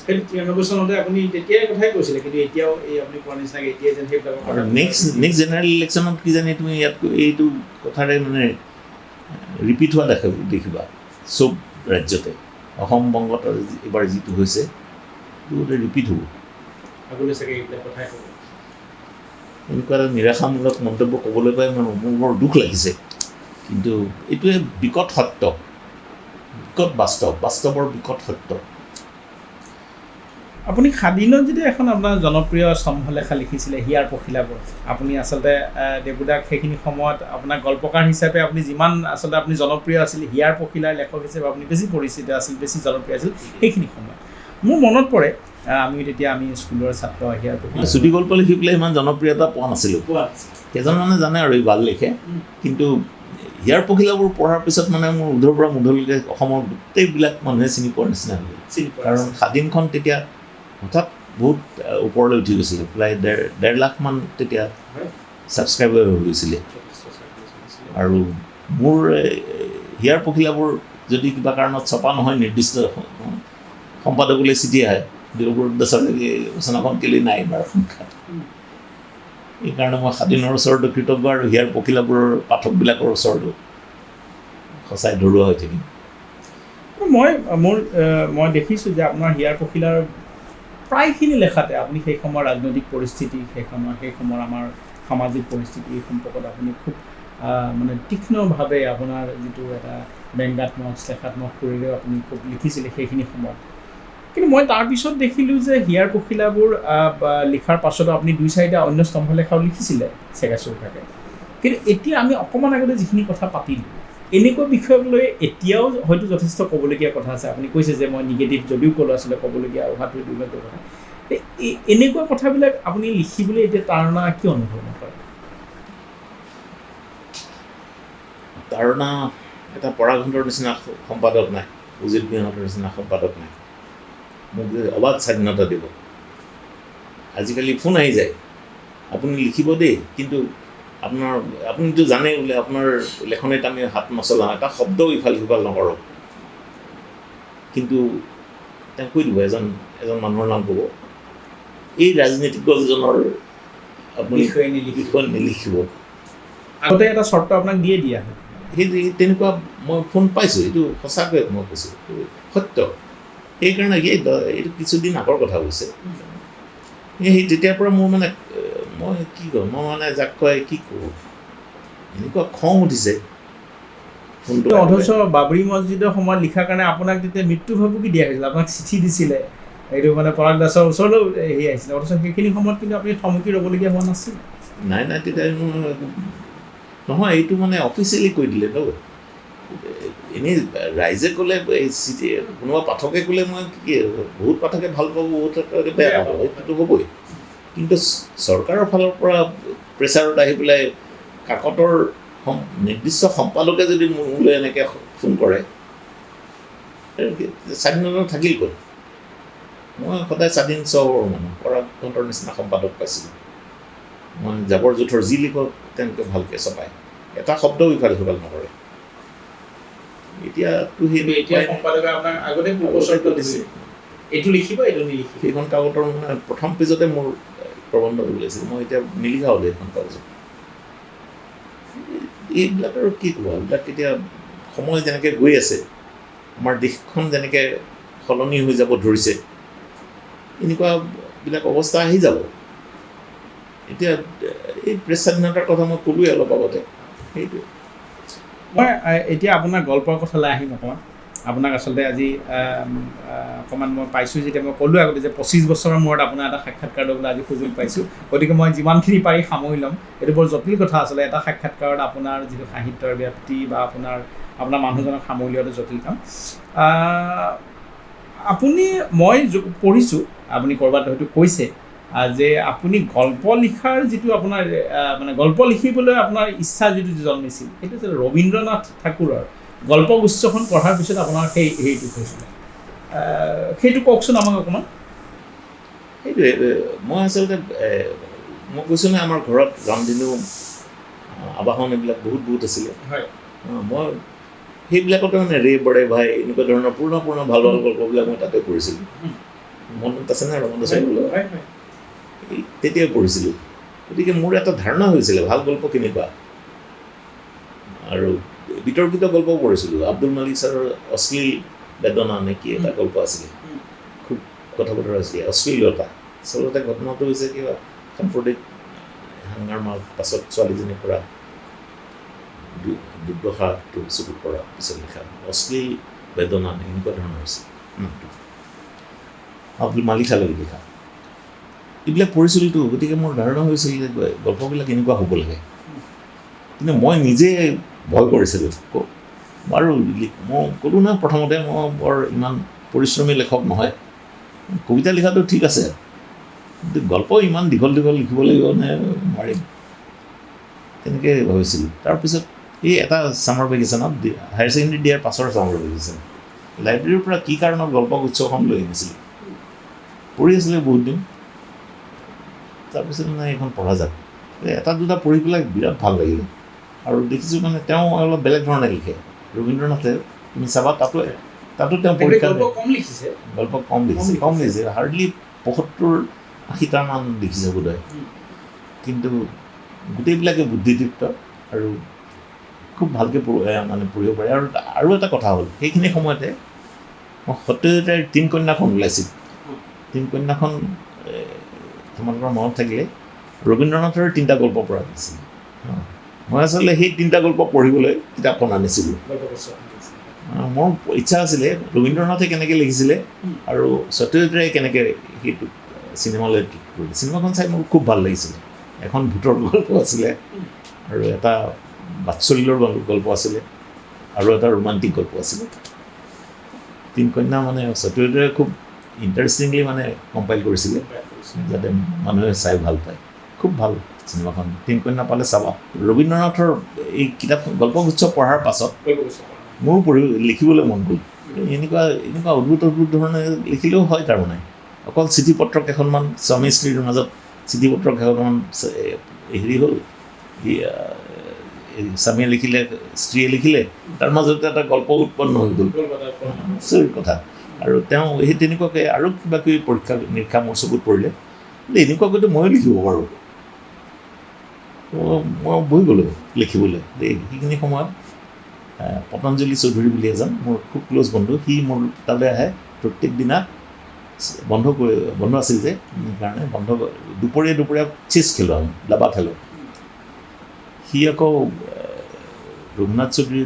93 চনতে আপুনি তেতিয়াই কথাই কৈছিলে, কিন্তু এতিয়াও এই আপুনি কোৱা নিচিনাকৈ এতিয়াই যেন সেইবিলাক আৰু নেক্সট জেনেৰেল ইলেকশ্যনত কিজানি তুমি ইয়াত এইটো কথাৰে মানে ৰিপিট হোৱা দেখিবা চব ৰাজ্যতে। অসম বংগত এইবাৰ যিটো হৈছে সেইটো ৰিপিট হ'ব। আগলৈ চাগে এইবিলাক কথাই হ'ব। এনেকুৱা এটা নিৰাশামূলক মন্তব্য ক'বলৈ পাই মোৰ বৰ দুখ লাগিছে, কিন্তু এইটোৱে বিকট সত্য, বিকট বাস্তৱৰ বিকট সত্য। আপুনি স্বাধীনত যেতিয়া এখন আপোনাৰ জনপ্ৰিয় স্তম্ভলেখা লিখিছিলে হিয়াৰ পখিলাবোৰ, আপুনি আচলতে দেবুদাক সেইখিনি সময়ত আপোনাৰ গল্পকাৰ হিচাপে আপুনি যিমান আচলতে আপুনি জনপ্ৰিয় আছিল, হিয়াৰ পখিলাৰ লেখক হিচাপে আপুনি বেছি পৰিচিত আছিল, বেছি জনপ্ৰিয় আছিল সেইখিনি সময়ত। মোৰ মনত পৰে আমি স্কুলৰ ছাত্ৰ, হিয়াৰ পখিলা চুটি গল্প লিখি পেলাই ইমান জনপ্ৰিয়তা পোৱা নাছিলোঁ। কেইজনমানে জানে আৰু ভাল লিখে, কিন্তু হিয়াৰ পখিলাবোৰ পঢ়াৰ পিছত মানে মোৰ উধৰ পৰা মুধলৈকে অসমৰ গোটেইবিলাক মানুহে চিনি পোৱাৰ নিচিনা হ'ল। কাৰণ স্বাধীনখন তেতিয়া হঠাৎ বহুত ওপৰলৈ উঠি গৈছিলে, প্ৰায় 1.5 লাখমান তেতিয়া ছাবস্ক্ৰাইবাৰ হৈ গৈছিলে। আৰু মোৰ হিয়াৰ পখিলাবোৰ যদি কিবা কাৰণত ছপা নহয়, নিৰ্দিষ্ট সম্পাদকলৈ চিঠি আহে, ৰচনাখন কেলেই নাই বাৰ সংখ্যা। এইকাৰণে মই স্বাধীনৰ ওচৰতো কৃতজ্ঞ আৰু হিয়াৰ পখিলাবোৰৰ পাঠকবিলাকৰ ওচৰতো সঁচাই ধৰুৱা হৈ থাকিম। মই দেখিছোঁ যে আপোনাৰ হিয়াৰ পখিলাৰ প্ৰায়খিনি লেখাতে আপুনি সেই সময়ৰ ৰাজনৈতিক পৰিস্থিতি, সেই সময়ৰ আমাৰ সামাজিক পৰিস্থিতি সম্পৰ্কত আপুনি খুব মানে তীক্ষ্ণভাৱে আপোনাৰ যিটো এটা ব্যংগাত্মক শ্লেষাত্মক সুৰেৰেও আপুনি খুব লিখিছিলে সেইখিনি সময়ত। কিন্তু মই তাৰপিছত দেখিলোঁ যে হিয়াৰ পখিলাবোৰ লিখাৰ পাছতো আপুনি 2-4টা অন্য স্তম্ভলেখাও লিখিছিলে চেগাচোৰকাকে। কিন্তু এতিয়া আমি অকণমান আগতে যিখিনি কথা পাতিলোঁ, এনেকুৱা বিষয়ক লৈ এতিয়াও হয়তো যথেষ্ট ক'বলগীয়া কথা আছে। আপুনি কৈছে যে মই নিগেটিভ যদিও ক'লোঁ আচলতে ক'বলগীয়া অহাটো দুৰ্ভাগ্য কথা। এনেকুৱা কথাবিলাক আপুনি লিখিবলৈ এতিয়া তাৰণা কিয় অনুভৱ নকৰে? তাৰণা এটা পৰাঘণ্টৰ নিচিনা সম্পাদক নাই, উজিত বিহনৰ নিচিনা সম্পাদক নাই। মোক যে অবাধ স্বাধীনতা দিব। আজিকালি ফোন আহি যায়, আপুনি লিখিব দেই, কিন্তু আপুনিতো জানেই বোলে আপোনাৰ লেখনিত আমি হাত নচলাওঁ, এটা শব্দও ইফাল সিফাল নকৰোঁ। কিন্তু তেওঁ কৈ দিব, এজন মানুহৰ নাম ক'ব, এই ৰাজনীতিজ্ঞজনৰ আপুনি বিষয় নিলিখিব। আগতে এটা চৰ্ত আপোনাক দিয়া হয়। সেই তেনেকুৱা মই ফোন পাইছোঁ, এইটো সঁচাকৈ মই কৈছোঁ, সত্য। সেইকাৰণে এইটো কিছুদিন আগৰ কথা হৈছে। সেই তেতিয়াৰ পৰা মোৰ মানে মই কি কৰোঁ, মই মানে যাক কয় কি কৰোঁ, এনেকুৱা খং উঠিছে ফোনটো। অথচ বাবৰি মছজিদৰ সময়ত লিখাৰ কাৰণে আপোনাক তেতিয়া মৃত্যু ভাবুকি দিয়া হৈছিল, আপোনাক চিঠি দিছিলে, এইটো মানে পৰাগ দাসৰ ওচৰলৈও হেৰি আহিছিলে, অথচ সেইখিনি সময়ত কিন্তু আপুনি থমকি ৰ'বলগীয়া হোৱা নাছিল। নাই তেতিয়া নহয়, এইটো মানে অফিচিয়েলি কৈ দিলে ন। এনেই ৰাইজে ক'লে, কোনোবা পাঠকে ক'লে মই কি, বহুত পাঠকে ভাল পাব, বহুত পাঠকে বেয়া পাব, সেইটোতো হ'বই। কিন্তু চৰকাৰৰ ফালৰ পৰা প্ৰেছাৰত আহি পেলাই কাকতৰ নিৰ্দিষ্ট সম্পাদকে যদি মোলৈ এনেকৈ ফোন কৰে, স্বাধীনতা থাকিল ক'ত? মই সদায় স্বাধীন চহৰৰ মানুহ, পৰাঘণ্টৰ নিচিনা সম্পাদক পাইছিলোঁ। মই জাবৰ জোঁথৰ যি লিখক তেওঁলোকে ভালকৈ চপায়, এটা শব্দও ইফাল সিফাল নকৰে। এতিয়াতো সম্পাদকে আপোনাক আগতে দিছে, এইটো লিখিব, এইটো নিলিখিব। সেইখন কাকতৰ মানে প্ৰথম পেজতে মোৰ প্ৰবন্ধ ওলাইছিল, মই এতিয়া নিলিখা হ'লোঁ সেইখন কাগজত। এইবিলাক আৰু কি ক'ব, এইবিলাক এতিয়া সময় যেনেকৈ গৈ আছে, আমাৰ দেশখন যেনেকৈ সলনি হৈ যাব ধৰিছে, এনেকুৱাবিলাক অৱস্থা আহি যাব। এতিয়া এই প্ৰেছ স্বাধীনতাৰ কথা মই ক'লোৱেই অলপ আগতে, সেইটোৱে। মই এতিয়া আপোনাৰ গল্পৰ কথালৈ আহিম অকণমান। আপোনাক আচলতে আজি অকণমান মই পাইছোঁ, যেতিয়া মই ক'লোঁ আগতে যে 25 বছৰৰ মূৰত আপোনাৰ এটা সাক্ষাৎকাৰ ল'বলৈ আজি সুযোগ পাইছোঁ, গতিকে মই যিমানখিনি পাৰি সামৰি ল'ম। এইটো বৰ জটিল কথা আচলতে, এটা সাক্ষাৎকাৰত আপোনাৰ যিটো সাহিত্যৰ ব্যাপ্তি বা আপোনাৰ মানুহজনক সামৰি লোৱাটো জটিল কাম। মই পঢ়িছোঁ, আপুনি ক'ৰবাত হয়তো কৈছে যে আপুনি গল্প লিখাৰ যিটো আপোনাৰ মানে গল্প লিখিবলৈ আপোনাৰ ইচ্ছা যিটো জন্মিছিল, সেইটো যে ৰবীন্দ্ৰনাথ ঠাকুৰৰ গল্পগুচ্ছখন পঢ়াৰ পিছত আপোনাৰ সেইটো হৈছিলে, সেইটো কওকচোন আমাক অকণমান। সেইটোৱে, মই আচলতে মই কৈছোঁ নহয়, আমাৰ ঘৰত ৰামধেনু, আবাহন এইবিলাক বহুত আছিলে। মই সেইবিলাকতে মানে ৰে বৰে ভাই এনেকুৱা ধৰণৰ পুৰণা ভাল গল্পবিলাক মই তাতে পঢ়িছিলোঁ। মনত আছে নাই ৰমন দাসৰ? তেতিয়াই পঢ়িছিলোঁ। গতিকে মোৰ এটা ধাৰণা হৈছিলে ভাল গল্প কেনেকুৱা, আৰু বিতৰ্কিত গল্পও পঢ়িছিলোঁ। আব্দুল মালিক ছাৰৰ অশ্লীল বেদনা নে কি এটা গল্প আছিলে, খুব কথা বতৰা আছিলে, অশ্লীলতা। আচলতে ঘটনাটো হৈছে কিবা সাম্প্ৰতিক হাংগামাৰ পাছত ছোৱালীজনীৰ পৰা দুৰ্দশাটো চকুত পৰা পিছত লিখা অশ্লীল বেদনা নে এনেকুৱা ধৰণৰ হৈছে নামটো, আব্দুল মালিক ছাৰৰ লিখা। এইবিলাক পঢ়িছিলোঁতো, গতিকে মোৰ ধাৰণা হৈছিল যে গল্পবিলাক এনেকুৱা হ'ব লাগে। কিন্তু মই নিজে ভয় কৰিছিলোঁ। আৰু মই ক'লোঁ নহয় প্ৰথমতে, মই বৰ ইমান পৰিশ্ৰমী লেখক নহয়। কবিতা লিখাটো ঠিক আছে, কিন্তু গল্প ইমান দীঘল লিখিব লাগিব নে নোৱাৰিম, তেনেকৈ ভাবিছিলোঁ। তাৰপিছত এই এটা ছামাৰ ভেকেশ্যনত, হায়াৰ ছেকেণ্ডেৰী দিয়াৰ পাছৰ ছামাৰ ভেকেশ্যন, লাইব্ৰেৰীৰ পৰা কি কাৰণত গল্পগুচ্ছখন লৈ আনিছিলোঁ, পঢ়ি আছিলে বহুত দিন। তাৰপিছত মানে এইখন পঢ়া যাক, এটা দুটা পঢ়ি পেলাই বিৰাট ভাল লাগিলে। আৰু দেখিছোঁ মানে তেওঁ অলপ বেলেগ ধৰণে লিখে। ৰবীন্দ্ৰনাথে তুমি চাবা, তাতো তেওঁ পৰীক্ষা গল্প কম লিখিছে, হাৰ্ডলি 75-80টামান লিখিছে বোধহয়। কিন্তু গোটেইবিলাকে বুদ্ধিদীপ্ত আৰু খুব ভালকৈ মানে পঢ়িব পাৰে। আৰু এটা কথা হ'ল, সেইখিনি সময়তে মই সত্যজিতৰ ৩ কন্যাখন ওলাইছিল। ৩ কন্যাখন তোমালোকৰ মনত থাকিলে ৰবীন্দ্ৰনাথৰ 3টা গল্প পঢ়া দিছিল। মই আচলতে সেই 3টা গল্প পঢ়িবলৈ কিতাপখন আনিছিলোঁ। মোৰ ইচ্ছা আছিলে ৰবীন্দ্ৰনাথে কেনেকৈ লিখিছিলে আৰু সত্যজিতে কেনেকৈ সেইটো চিনেমালৈ কৰিলে। চিনেমাখন চাই মোৰ খুব ভাল লাগিছিলে। এখন ভূতৰ গল্প আছিলে আৰু এটা বাৎসল্যৰ গল্প আছিলে। আৰু এটা ৰোমান্টিক গল্প আছিলে তিন কন্যা মানে সত্যজিতে খুব ইণ্টাৰেষ্টিংলি মানে কম্পাইল কৰিছিলে যাতে মানুহে চাই ভাল পায় খুব ভাল চিনেমাখন তিন কন্যা পালে চাবা ৰবীন্দ্ৰনাথৰ এই কিতাপখন গল্পগুচ্ছ পঢ়াৰ পাছত মোৰো লিখিবলৈ মন গ'ল এনেকুৱা অদ্ভুত ধৰণে লিখিলেও হয় তাৰমানে অকল চিঠি পত্ৰ কেইখনমান স্বামী স্ত্ৰীৰ মাজত চিঠি পত্ৰ কেইখনমান হেৰি হ'ল স্বামীয়ে লিখিলে স্ত্ৰীয়ে লিখিলে তাৰ মাজতে এটা গল্প উৎপন্ন হৈ গ'ল আচৰিত কথা আৰু তেওঁ সেই তেনেকুৱাকৈ আৰু কিবা কিবি পৰীক্ষা নিৰীক্ষা মোৰ চকুত পৰিলে এনেকুৱাকৈতো ময়ো লিখিব পাৰোঁ মই বহি গ'লোঁ লিখিবলৈ সেইখিনি সময়ত পতঞ্জলি চৌধুৰী বুলি এজন মোৰ খুব ক্ল'জ বন্ধু সি মোৰ তালৈ আহে প্ৰত্যেক দিনা বন্ধ আছিল যে সেইকাৰণে দুপৰীয়া চেছ খেলোঁ আমি দাবা খেলোঁ সি আকৌ ৰঘুনাথ চৌধুৰী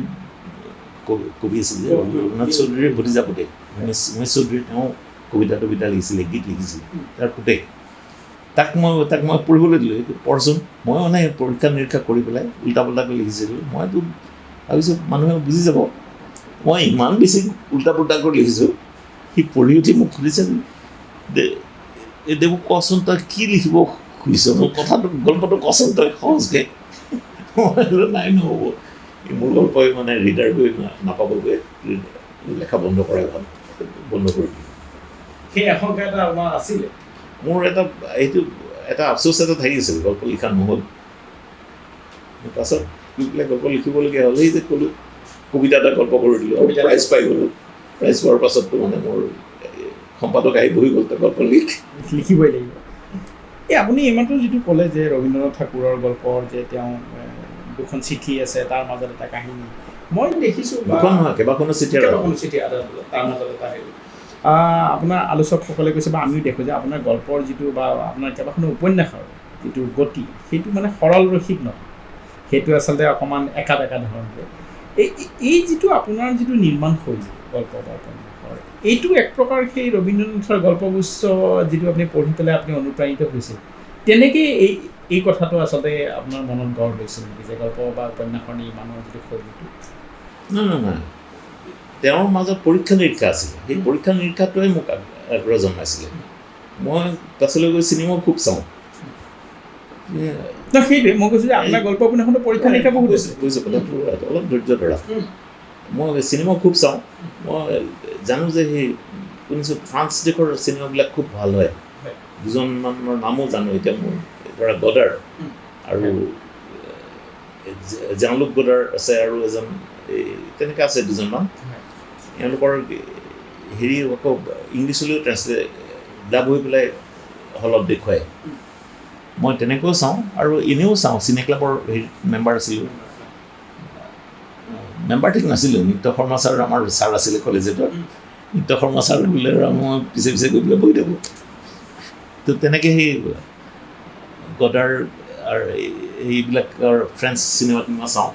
কবি আছিল যে ৰঘুনাথ চৌধুৰীৰ ভতিজা পুতেক উমেশ চৌধুৰী তেওঁ কবিতা লিখিছিলে গীত লিখিছিলে তাৰ পুতেক তাক মই পঢ়িবলৈ দিলোঁ পঢ়চোন মই মানে পৰীক্ষা নিৰীক্ষা কৰি পেলাই উল্টা পুল্টাকৈ লিখিছিলোঁ মইতো ভাবিছোঁ মানুহে বুজি যাব মই ইমান বেছি উল্টা পুল্টাকৈ লিখিছোঁ সি পঢ়ি উঠি মোক সুধিছে দেৱক কচোন তই কি লিখিব খুজিছ মোৰ কথাটো গল্পটো কচোন তই সহজকৈ মই নাই নহ'ব মোৰ গল্পই মানে ৰিডাৰ গৈ নাপাবগৈ লেখা বন্ধ কৰাই ভাল বন্ধ কৰি দিলোঁ সেই আশংকা এটা আমাৰ আছিলে মোৰ এটা আফচোচ এটা থাকি আছিল গল্প লিখা নহ'ল পাছত গল্প লিখিবলগীয়া হ'ল সেই যে ক'লোঁ কবিতা এটা গল্প কৰি দিলোঁ প্ৰাইজ পাই গ'লোঁ প্ৰাইজ পোৱাৰ পাছততো মানে মোৰ সম্পাদক আহি বহি গ'ল গল্প লিখিবই লাগিব এই আপুনি এইমাত্ৰ যিটো ক'লে যে ৰবীন্দ্ৰনাথ ঠাকুৰৰ গল্পৰ যে তেওঁ দুখন চিঠি আছে তাৰ মাজত এটা কাহিনী মই দেখিছোঁ দুখন নহয় কেইবাখনো চিঠি তাৰ মাজত এটা হেৰি আপোনাৰ আলোচকসকলে কৈছে বা আমিও দেখোঁ যে আপোনাৰ গল্পৰ যিটো বা আপোনাৰ কেইবাখনো উপন্যাসৰ যিটো গতি সেইটো মানে সৰল ৰসিক নহয় সেইটো আচলতে অকণমান একা ধৰণে এই যিটো আপোনাৰ যিটো নিৰ্মাণ শৈলী গল্প বা উপন্যাসৰ এইটো এক প্ৰকাৰ সেই ৰবীন্দ্ৰনাথৰ গল্পগুচ্ছ যিটো আপুনি পঢ়ি পেলাই আপুনি অনুপ্ৰাণিত হৈছিল তেনেকৈ এই কথাটো আচলতে আপোনাৰ মনত গঢ় লৈছিল নেকি যে গল্প বা উপন্যাসৰ নিৰ্মাণৰ যিটো শৈলীটো নাই তেওঁৰ মাজত পৰীক্ষা নিৰীক্ষা আছিলে সেই পৰীক্ষা নিৰীক্ষাটোৱে মোক আগ্ৰহ জন্মাইছিলে মই পাছলৈ গৈ চিনেমাও খুব চাওঁ সেইটোৱে মই কৈছোঁ যে আপোনাৰ গল্প উপন্যাসতো পৰীক্ষা নিৰীক্ষা বহুত আছে বুজিছোঁ কথাটো অলপ ধৈৰ্য ধৰা মই চিনেমা খুব চাওঁ মই জানো যে সেই শুনিছোঁ ফ্ৰান্স দেশৰ চিনেমাবিলাক খুব ভাল হয় দুজনমানৰ নামো জানো এতিয়া মোৰ ধৰা গডাৰ আৰু জানলুক গডাৰ আছে আৰু এজন এই তেনেকৈ আছে দুজনমান এওঁলোকৰ হেৰি আকৌ ইংলিছলৈও ডাব হৈ পেলাই হলত দেখুৱায় মই তেনেকৈও চাওঁ আৰু এনেও চাওঁ চিনে ক্লাবৰ হেৰি মেম্বাৰ আছিলোঁ মেম্বাৰ ঠিক নাছিলোঁ নিত্য শৰ্মা ছাৰ আমাৰ ছাৰ আছিলে কলেজেটৰ নিত্য শৰ্মা ছাৰ বোলে মই পিছে গৈ পেলাই বহি থাকোঁ তো তেনেকৈ সেই গডাৰ আৰু এইবিলাকৰ ফ্ৰেঞ্চ চিনেমা চাওঁ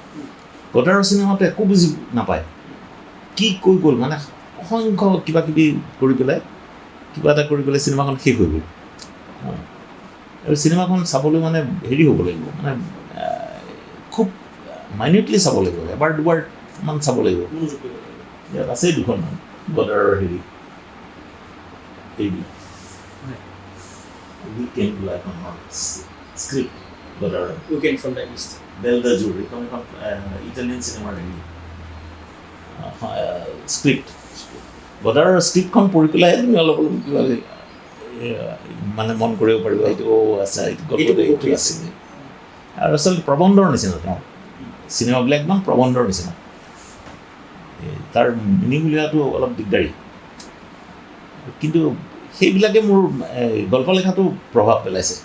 গডাৰৰ চিনেমাটো একো বুজি নাপায় কি কৈ গ'ল মানে অসংখ্য কিবা কিবি কৰি পেলাই কিবা এটা কৰি পেলাই চিনেমাখন শেষ হৈ গ'ল আৰু চিনেমাখন চাবলৈ মানে হেৰি হ'ব লাগিব মানে খুব মাইনিউটলি চাব লাগিব এবাৰ দুবাৰমান চাব লাগিব ইয়াত আছেই দুখনমান গডাৰৰ হেৰি এইবিলাক স্ক্ৰিপ্ট গডাৰৰ বেল দ্য জুৰ এইখন এখন ইটালিয়ান চিনেমাৰ হেৰি স্ক্ৰিপ্ট গডাৰৰ স্ক্ৰিপ্টখন পঢ়ি পেলাই তুমি অলপ কিবা মানে মন কৰিব পাৰিব সেইটো আছে এইটো আছিলে আৰু আচলতে প্ৰবন্ধৰ নিচিনা তেওঁ চিনেমাবিলাক একদম প্ৰবন্ধৰ নিচিনা তাৰ মিনিং উলিওৱাটো অলপ দিগদাৰী কিন্তু সেইবিলাকে মোৰ গল্প লেখাটো প্ৰভাৱ পেলাইছে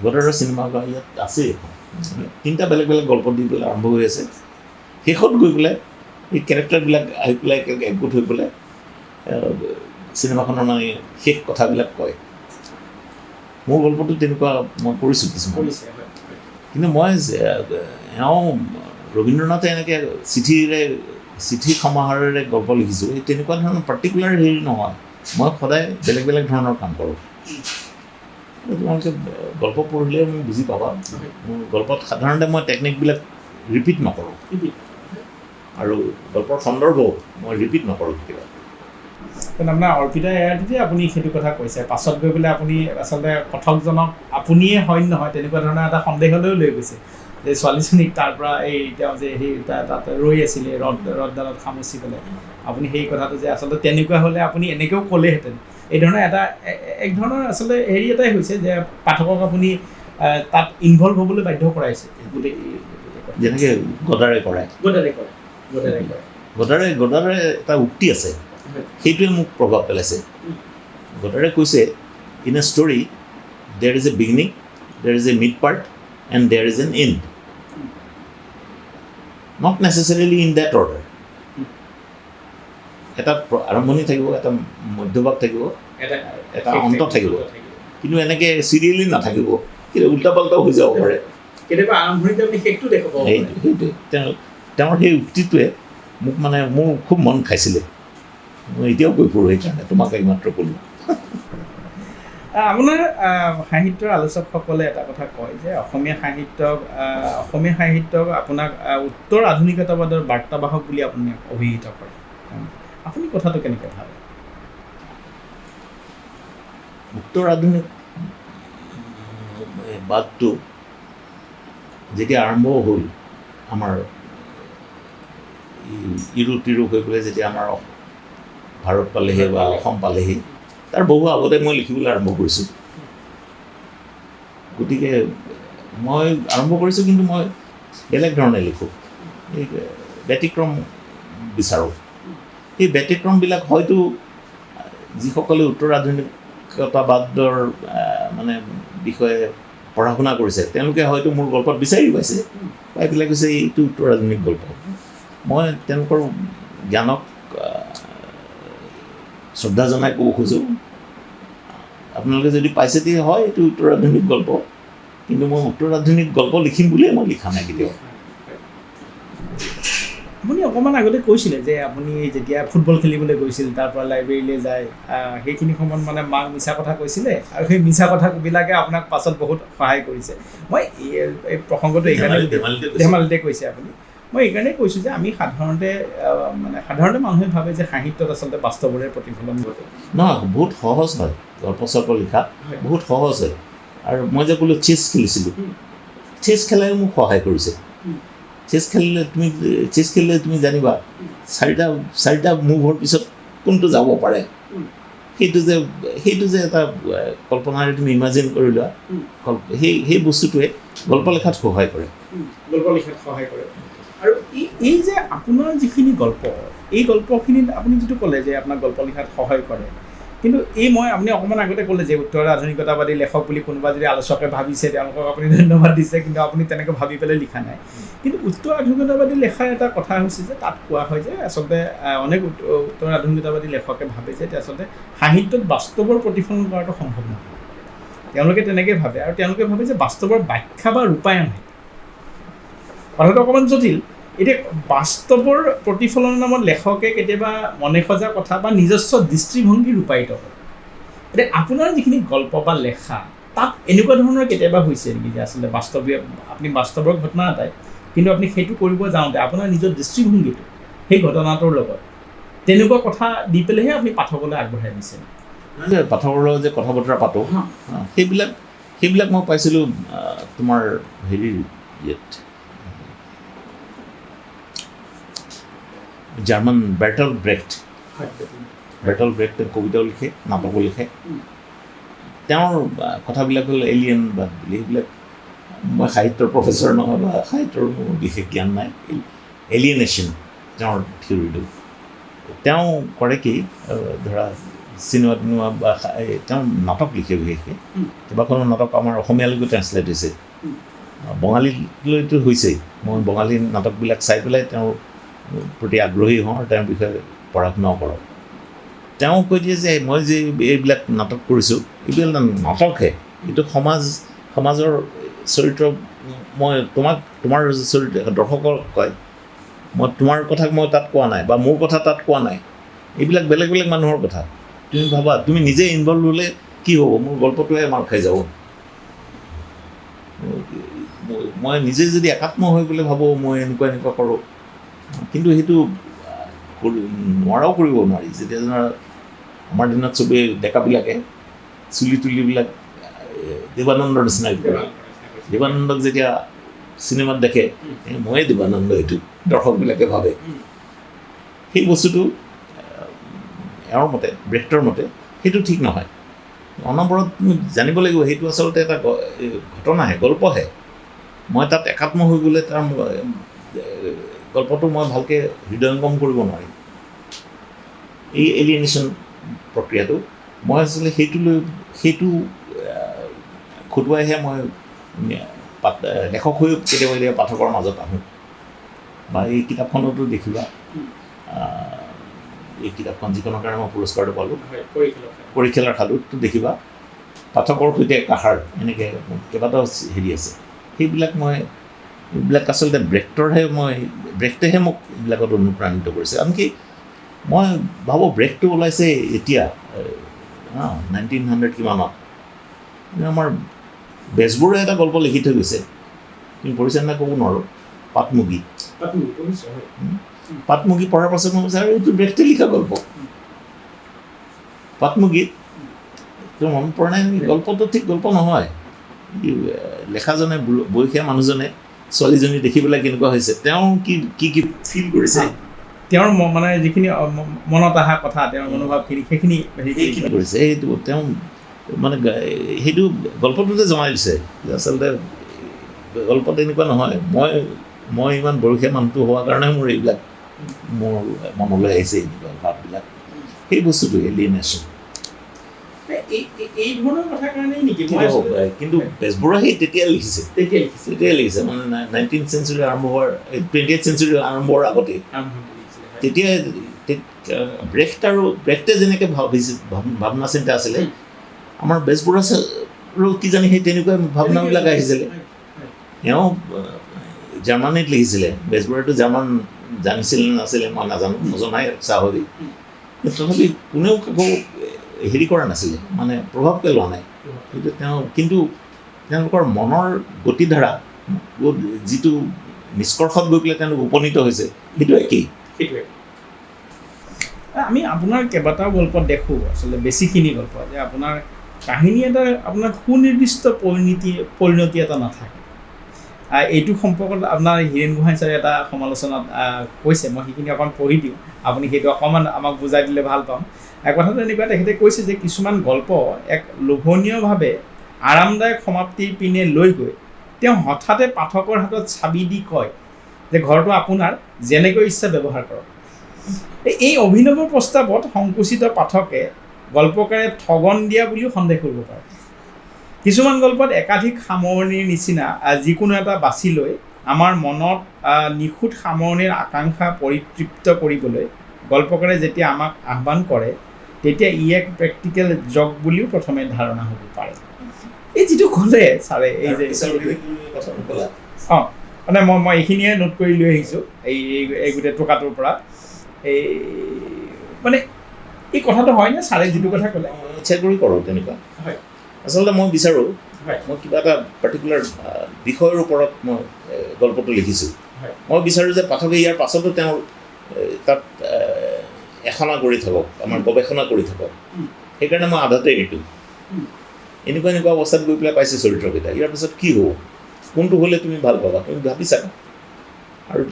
গডাৰৰ চিনেমা ইয়াত আছেই এখন 3টা বেলেগ গল্প দি পেলাই আৰম্ভ হৈ আছে শেষত গৈ পেলাই এই কেৰেক্টাৰবিলাক আহি পেলাই একগোট হৈ পেলাই চিনেমাখনৰ মানে শেষ কথাবিলাক কয় মোৰ গল্পটো তেনেকুৱা মই কৰিছোঁ কিছুমান কিন্তু মই এওঁ ৰবীন্দ্ৰনাথে এনেকৈ চিঠি সমাহাৰেৰে গল্প লিখিছোঁ সেই তেনেকুৱা ধৰণৰ পাৰ্টিকুলাৰ হেৰি নহয় মই সদায় বেলেগ ধৰণৰ কাম কৰোঁ তোমালোকে গল্প পঢ়িলে মোক বুজি পাবা মোৰ গল্পত সাধাৰণতে মই টেকনিকবিলাক ৰিপিট নকৰোঁ আৰু গল্পৰ সন্দৰ্ভ মই ৰিপিট নকৰোঁ কেতিয়াবা। কাৰণ আপোনাৰ অৰ্পিতা এয়াৰটোতে আপুনি সেইটো কথা কৈছে, পাছত গৈ পেলাই আপুনি আচলতে কথকজনক আপুনিয়ে হয় নহয় তেনেকুৱা ধৰণৰ এটা সন্দেহলৈও লৈ গৈছে যে ছোৱালীজনীক তাৰ পৰা এই তেওঁ যে সেই তাত ৰৈ আছিলে ৰথডালত খামুচি পেলাই, আপুনি সেই কথাটো যে আচলতে তেনেকুৱা হ'লে আপুনি এনেকৈও ক'লেহেঁতেন। এই ধৰণৰ এক ধৰণৰ আচলতে হেৰি এটাই হৈছে যে পাঠকক আপুনি তাত ইনভলভ হ'বলৈ বাধ্য কৰাইছে গোটেই যেনেকৈ গদাৰে কৰায়। গদাৰে এটা উক্তি আছে, সেইটোৱে মোক প্ৰভাৱ পেলাইছে। গদাৰে কৈছে, in a story there is a beginning, there is a mid part and there is an end, not necessarily in that order. এটা আৰম্ভণি থাকিব, এটা মধ্যভাগ থাকিব, এটা অন্ত থাকিব, কিন্তু এনেকৈ চিৰিয়েলি নাথাকিব, কিন্তু উল্টা পাল্টাও হৈ যাব পাৰে। কেতিয়াবা আৰম্ভণিতে আপুনি শেষটো দেখাব। সেইটোৱে তেওঁৰ সেই উক্তিটোৱে মোক মানে মোৰ খুব মন খাইছিলে। মই এতিয়াও কৈ ফুৰোঁ, সেইকাৰণে তোমাক এইমাত্ৰ ক'লোঁ। আপোনাৰ সাহিত্যৰ আলোচকসকলে এটা কথা কয় যে অসমীয়া সাহিত্যক আপোনাক উত্তৰ আধুনিকতাবাদৰ বাৰ্তাবাহক বুলি আপুনি অভিহিত কৰে। আপুনি কথাটো কেনেকৈ ভাবে? উত্তৰ আধুনিক বাদটো যেতিয়া আৰম্ভ হ'ল, আমাৰ ইৰু তিৰু হৈ পেলাই যেতিয়া আমাৰ ভাৰত পালেহি বা অসম পালেহি, তাৰ বহু আগতে মই লিখিবলৈ আৰম্ভ কৰিছোঁ। গতিকে মই আৰম্ভ কৰিছোঁ, কিন্তু মই বেলেগ ধৰণে লিখোঁ, এই ব্যতিক্ৰম বিচাৰোঁ। সেই ব্যতিক্ৰমবিলাক হয়তো যিসকলে উত্তৰ আধুনিকতাবাদৰ মানে বিষয়ে পঢ়া শুনা কৰিছে তেওঁলোকে হয়তো মোৰ গল্পত বিচাৰি পাইছে, পাই পেলাই কৈছে এইটো উত্তৰ আধুনিক গল্প। মই তেওঁলোকৰ জ্ঞানক শ্ৰদ্ধা জনাই ক'ব খোজোঁ, আপোনালোকে যদি পাইছে তেতিয়া হয় এইটো উত্তৰ আধুনিক গল্প, কিন্তু মই উত্তৰ আধুনিক গল্প লিখিম বুলিয়ে মই লিখা নাই কেতিয়াও। আপুনি অকণমান আগতে কৈছিলে যে আপুনি যেতিয়া ফুটবল খেলিবলৈ গৈছিল, তাৰ পৰা লাইব্ৰেৰীলৈ যায়, সেইখিনি সময়ত মানে মাক মিছা কথা কৈছিলে, আৰু সেই মিছা কথাবিলাকে আপোনাক পাছত বহুত সহায় কৰিছে। মই এই প্ৰসংগটো এইকাৰণে ধেমালিতে কৈছে আপুনি। মই এইকাৰণেই কৈছোঁ যে আমি সাধাৰণতে মানুহে ভাবে যে সাহিত্যত আচলতে বাস্তৱৰে প্ৰতিফলন ঘটে। নহয়, বহুত সহজ হয় গল্প চল্প লিখা, বহুত সহজ হয়। আৰু মই যে ক'লোঁ চেছ খেলিছিলোঁ, চেছ খেলাই মোক সহায় কৰিছে। চেছ খেলিলে তুমি জানিবা চাৰিটা মুভৰ পিছত কোনটো যাব পাৰে, সেইটো যে এটা কল্পনাৰে তুমি ইমাজিন কৰি লোৱা, সেই বস্তুটোৱে গল্প লিখাত সহায় কৰে। আৰু এই যে আপোনাৰ যিখিনি গল্প, এই গল্পখিনিত আপুনি যিটো ক'লে যে আপোনাক গল্প লিখাত সহায় কৰে, কিন্তু আপুনি অকণমান আগতে ক'লে যে উত্তৰ আধুনিকতাবাদী লেখক বুলি কোনোবা যদি আলোচকে ভাবিছে তেওঁলোকক আপুনি ধন্যবাদ দিছে, কিন্তু আপুনি তেনেকৈ ভাবি পেলাই লিখা নাই। কিন্তু উত্তৰ আধুনিকতাবাদী লেখাৰ এটা কথা হৈছে যে তাত কোৱা হয় যে আচলতে অনেক উত্তৰ আধুনিকতাবাদী লেখকে ভাবে যে আচলতে সাহিত্যত বাস্তৱৰ প্ৰতিফলন কৰাটো সম্ভৱ নহয়। তেওঁলোকে তেনেকৈ ভাবে, আৰু তেওঁলোকে ভাবে যে বাস্তৱৰ ব্যাখ্যা বা ৰূপায়ন হয়। কথাটো অকণমান জটিল। এতিয়া বাস্তৱৰ প্ৰতিফলন নামত লেখকে কেতিয়াবা মনে সজা কথা বা নিজস্ব দৃষ্টিভংগী ৰূপায়িত হয়। এতিয়া আপোনাৰ যিখিনি গল্প বা লেখা, তাত এনেকুৱা ধৰণৰ কেতিয়াবা হৈছে নেকি যে আচলতে আপুনি বাস্তৱৰ ঘটনা এটাই, কিন্তু আপুনি সেইটো কৰিব যাওঁতে আপোনাৰ নিজৰ দৃষ্টিভংগীটো সেই ঘটনাটোৰ লগত তেনেকুৱা কথা দি পেলাইহে আপুনি পাঠকলৈ আগবঢ়াই দিছে? পাঠকৰ লগত যে কথা বতৰা পাতোঁ, সেইবিলাক মই পাইছিলোঁ তোমাৰ ইয়াত জাৰ্মান বাৰ্টল্ট ব্ৰেক্টে কবিতাও লিখে, নাটকো লিখে। তেওঁৰ কথাবিলাক হ'ল এলিয়েন বা সেইবিলাক, মই সাহিত্যৰ প্ৰফেচৰ নহয় বা সাহিত্যৰ মোৰ বিশেষ জ্ঞান নাই। এলিয়েনেশ্যন তেওঁৰ থিয়ৰিটো। তেওঁ কৰে কি, ধৰা চিনেমা বা তেওঁ নাটক লিখে বিশেষকৈ, কেইবাখনো নাটক আমাৰ অসমীয়ালৈকো ট্ৰেঞ্চলেট হৈছে, বঙালীলৈতো হৈছেই। মই বঙালী নাটকবিলাক চাই পেলাই তেওঁৰ প্ৰতি আগ্ৰহী হওঁ আৰু তেওঁৰ বিষয়ে পঢ়া শুনাও কৰোঁ। তেওঁ কৈ দিয়ে যে মই যে এইবিলাক নাটক কৰিছোঁ, এইবিলাক নাটকহে, এইটো সমাজৰ চৰিত্ৰ। মই তোমাৰ চৰিত্ৰ দৰ্শকক কয়, মই তোমাৰ কথা মই তাত কোৱা নাই বা মোৰ কথা তাত কোৱা নাই, এইবিলাক বেলেগ বেলেগ মানুহৰ কথা। তুমি ভাবা, তুমি নিজে ইনভলভ হ'লে কি হ'ব, মোৰ গল্পটোৱে মাৰ খাই যাব। মই নিজে যদি একাত্ম হৈ পেলাই ভাবোঁ মই এনেকুৱা কৰোঁ, কিন্তু সেইটো নোৱাৰাও কৰিব নোৱাৰি। যেতিয়া ধৰা আমাৰ দিনত চবেই ডেকাবিলাকে চুলি তুলিবিলাক দেৱানন্দৰ নিচিনা কৰে। দেৱানন্দক যেতিয়া চিনেমাত দেখে ময়ে দেৱানন্দ, এইটো দৰ্শকবিলাকে ভাবে। সেই বস্তুটো এওঁৰ মতে, ব্ৰেক্টৰ মতে সেইটো ঠিক নহয়। অনবৰত জানিব লাগিব সেইটো আচলতে এটা ঘটনাহে, গল্পহে। মই তাত একাত্ম হৈ গ'লে তাৰ গল্পটো মই ভালকৈ হৃদয়ংগম কৰিব নোৱাৰিম। এই এলিয়েনেশ্যন প্ৰক্ৰিয়াটো মই আচলতে সেইটো খটুৱাইহে মই লেখক হৈ কেতিয়াবা কেতিয়াবা পাঠকৰ মাজত আহোঁ। বা এই কিতাপখনতো দেখিবা, এই কিতাপখন যিখনৰ কাৰণে মই পুৰস্কাৰটো পালোঁ, পৰীক্ষালৰ সাধুটো দেখিবা পাঠকৰ সৈতে কাষাৰ, এনেকৈ কেইবাটাও হেৰি আছে। এইবিলাক আচলতে ব্ৰেক্টেহে মোক এইবিলাকত অনুপ্ৰাণিত কৰিছে। আনকি মই ভাবোঁ ব্ৰেকটো ওলাইছে এতিয়া 1900 কিমানত। আমাৰ বেজবৰুৱাই এটা গল্প লিখি থৈ গৈছে, কিন্তু পঢ়িছে নাই ক'ব নোৱাৰোঁ, পাটমুগী। পাটমুগী পঢ়াৰ পাছত মই কৈছোঁ আৰু এইটো ব্ৰেক্টে লিখা গল্প। পাটমুগীত তোৰ মনত পৰা নাই নেকি? গল্পটো ঠিক গল্প নহয়। লেখাজনে, বয়সীয়া মানুহজনে ছোৱালীজনী দেখি পেলাই কেনেকুৱা হৈছে, তেওঁ কি ফিল কৰিছে, তেওঁৰ মানে যিখিনি মনত অহা কথা, তেওঁৰ মনোভাৱখিনি সেইখিনি কৰিছে, সেইটো তেওঁ মানে সেইটো গল্পটোতে জমাই দিছে। আচলতে গল্পত এনেকুৱা নহয়। মই ইমান বয়সীয়া মানুহটো হোৱাৰ কাৰণে মোৰ এইবিলাক মোৰ মনলৈ আহিছে, এনেকুৱা ভাৱবিলাক। সেই বস্তুটো এলিয়েনেশ্যন। এই ধৰণৰ কথাৰ কাৰণেই নেকি? কিন্তু বেজবৰুৱাই সেই তেতিয়াই লিখিছে মানে 19th চেঞ্চুৰী আৰম্ভ হোৱাৰ, 20th চেঞ্চুৰী আৰম্ভ হোৱাৰ আগতে। তেতিয়া ব্ৰেক্টে যেনেকৈ ভাৱনা চিন্তা আছিলে, আমাৰ বেজবৰুৱাৰো কিজানি সেই তেনেকুৱা ভাৱনাবিলাক আহিছিলে। এওঁ জাৰ্মানীত লিখিছিলে, বেজবৰুৱাইতো জাৰ্মান জানিছিল নে নাছিলে মই নাজানো, নজনাই স্বাভাৱিক। তথাপি কোনেও একো হেৰি কৰা নাছিলে, মানে প্ৰভাৱ পেলোৱা নাই। কিন্তু তেওঁলোকৰ মনৰ গতিধাৰা, যিটো নিষ্কৰ্ষত গৈ পেলাই তেওঁলোক উপনীত হৈছে, সেইটো একেই। আমি আপোনাৰ কেইবাটাও গল্পত দেখোঁ, আচলতে বেছিখিনি গল্প যে আপোনাৰ কাহিনী এটা আপোনাৰ সুনিৰ্দিষ্ট পৰিণতি এটা নাথাকে। এইটো সম্পৰ্কত আপোনাৰ হীৰেণ গোহাঁই ছাৰে এটা সমালোচনাত কৈছে, মই সেইখিনি অকণমান পঢ়ি দিওঁ, আপুনি সেইটো অকণমান আমাক বুজাই দিলে ভাল পাম। কথাটো এনেকুৱা, তেখেতে কৈছে যে কিছুমান গল্প এক লোভনীয়ভাৱে আৰামদায়ক সমাপ্তিৰ পিনে লৈ গৈ তেওঁ হঠাতে পাঠকৰ হাতত চাবি দি কয় যে ঘৰটো আপোনাৰ, যেনেকৈ ইচ্ছা ব্যৱহাৰ কৰক। এই অভিনৱ প্ৰস্তাৱত সংকুচিত পাঠকে গল্পকাৰে ঠগন দিয়া বুলিও সন্দেহ কৰিব পাৰে। কিছুমান গল্পত একাধিক সামৰণিৰ নিচিনা যিকোনো এটা বাছি লৈ আমাৰ মনত নিখুঁত সামৰণিৰ আকাংক্ষা পৰিতৃপ্ত কৰিবলৈ গল্পকাৰে যেতিয়া আমাক আহ্বান কৰে, তেতিয়া ই এক প্ৰেক্টিকেল জক বুলিও প্ৰথমে ধাৰণা হ'ব পাৰে। এই যিটো ক'লে ছাৰে, এই যে মানে মই এইখিনিয়ে নোট কৰি লৈ আহিছোঁ এই গোটেই টুকাটোৰ পৰা। এই মানে এই কথাটো হয়নে ছাৰে যিটো কথা ক'লে? ইচ্ছা কৰি কৰোঁ তেনেকুৱা। হয়, আচলতে মই বিচাৰোঁ, মই কিবা এটা পাৰ্টিকুলাৰ বিষয়ৰ ওপৰত মই গল্পটো লিখিছোঁ। মই বিচাৰোঁ যে পাঠকে ইয়াৰ পাছতো তেওঁৰ তাত এখনা কৰি থাকক, আমাৰ গৱেষণা কৰি থাকক। সেইকাৰণে মই আধাতে এৰিলোঁ। এনেকুৱা অৱস্থাত গৈ পেলাই পাইছে চৰিত্ৰকেইটা, ইয়াৰ পিছত কি হ'ব, কোনটো হ'লে তুমি ভাল পাবা, তুমি ভাবি চাবা। আৰু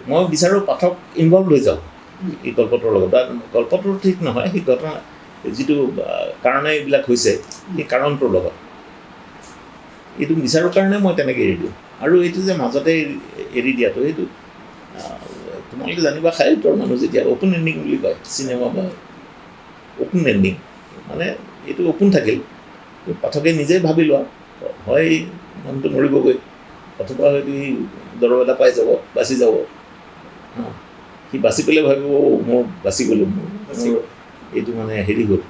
মই বিচাৰোঁ পাঠক ইনভলভ হৈ যাওক এই গল্পটোৰ লগত। গল্পটো ঠিক নহয়, সেই ঘটনা যিটো কাৰণে এইবিলাক হৈছে, সেই কাৰণটোৰ লগত এইটো বিচাৰোঁ কাৰণে মই তেনেকৈ এৰি দিওঁ। আৰু এইটো যে মাজতে এৰি দিয়াটো, সেইটো তোমালোকে জানিবা, সাহিত্যৰ মানুহ যেতিয়া অ'পেন এণ্ডিং বুলি কয় চিনেমা, বা অ'পেন এণ্ডিং মানে এইটো অ'পেন থাকিল, পাঠকে নিজেই ভাবি লোৱা, হয় মানুহটো মৰিবগৈ, অথবা হয়তো সি দৰৱ এটা পাই যাব, বাচি যাব। সি বাচি পেলাই ভাবিব মোৰ বাচি গ'লোঁ, মোৰ এইটো মানে হেৰি হ'ল,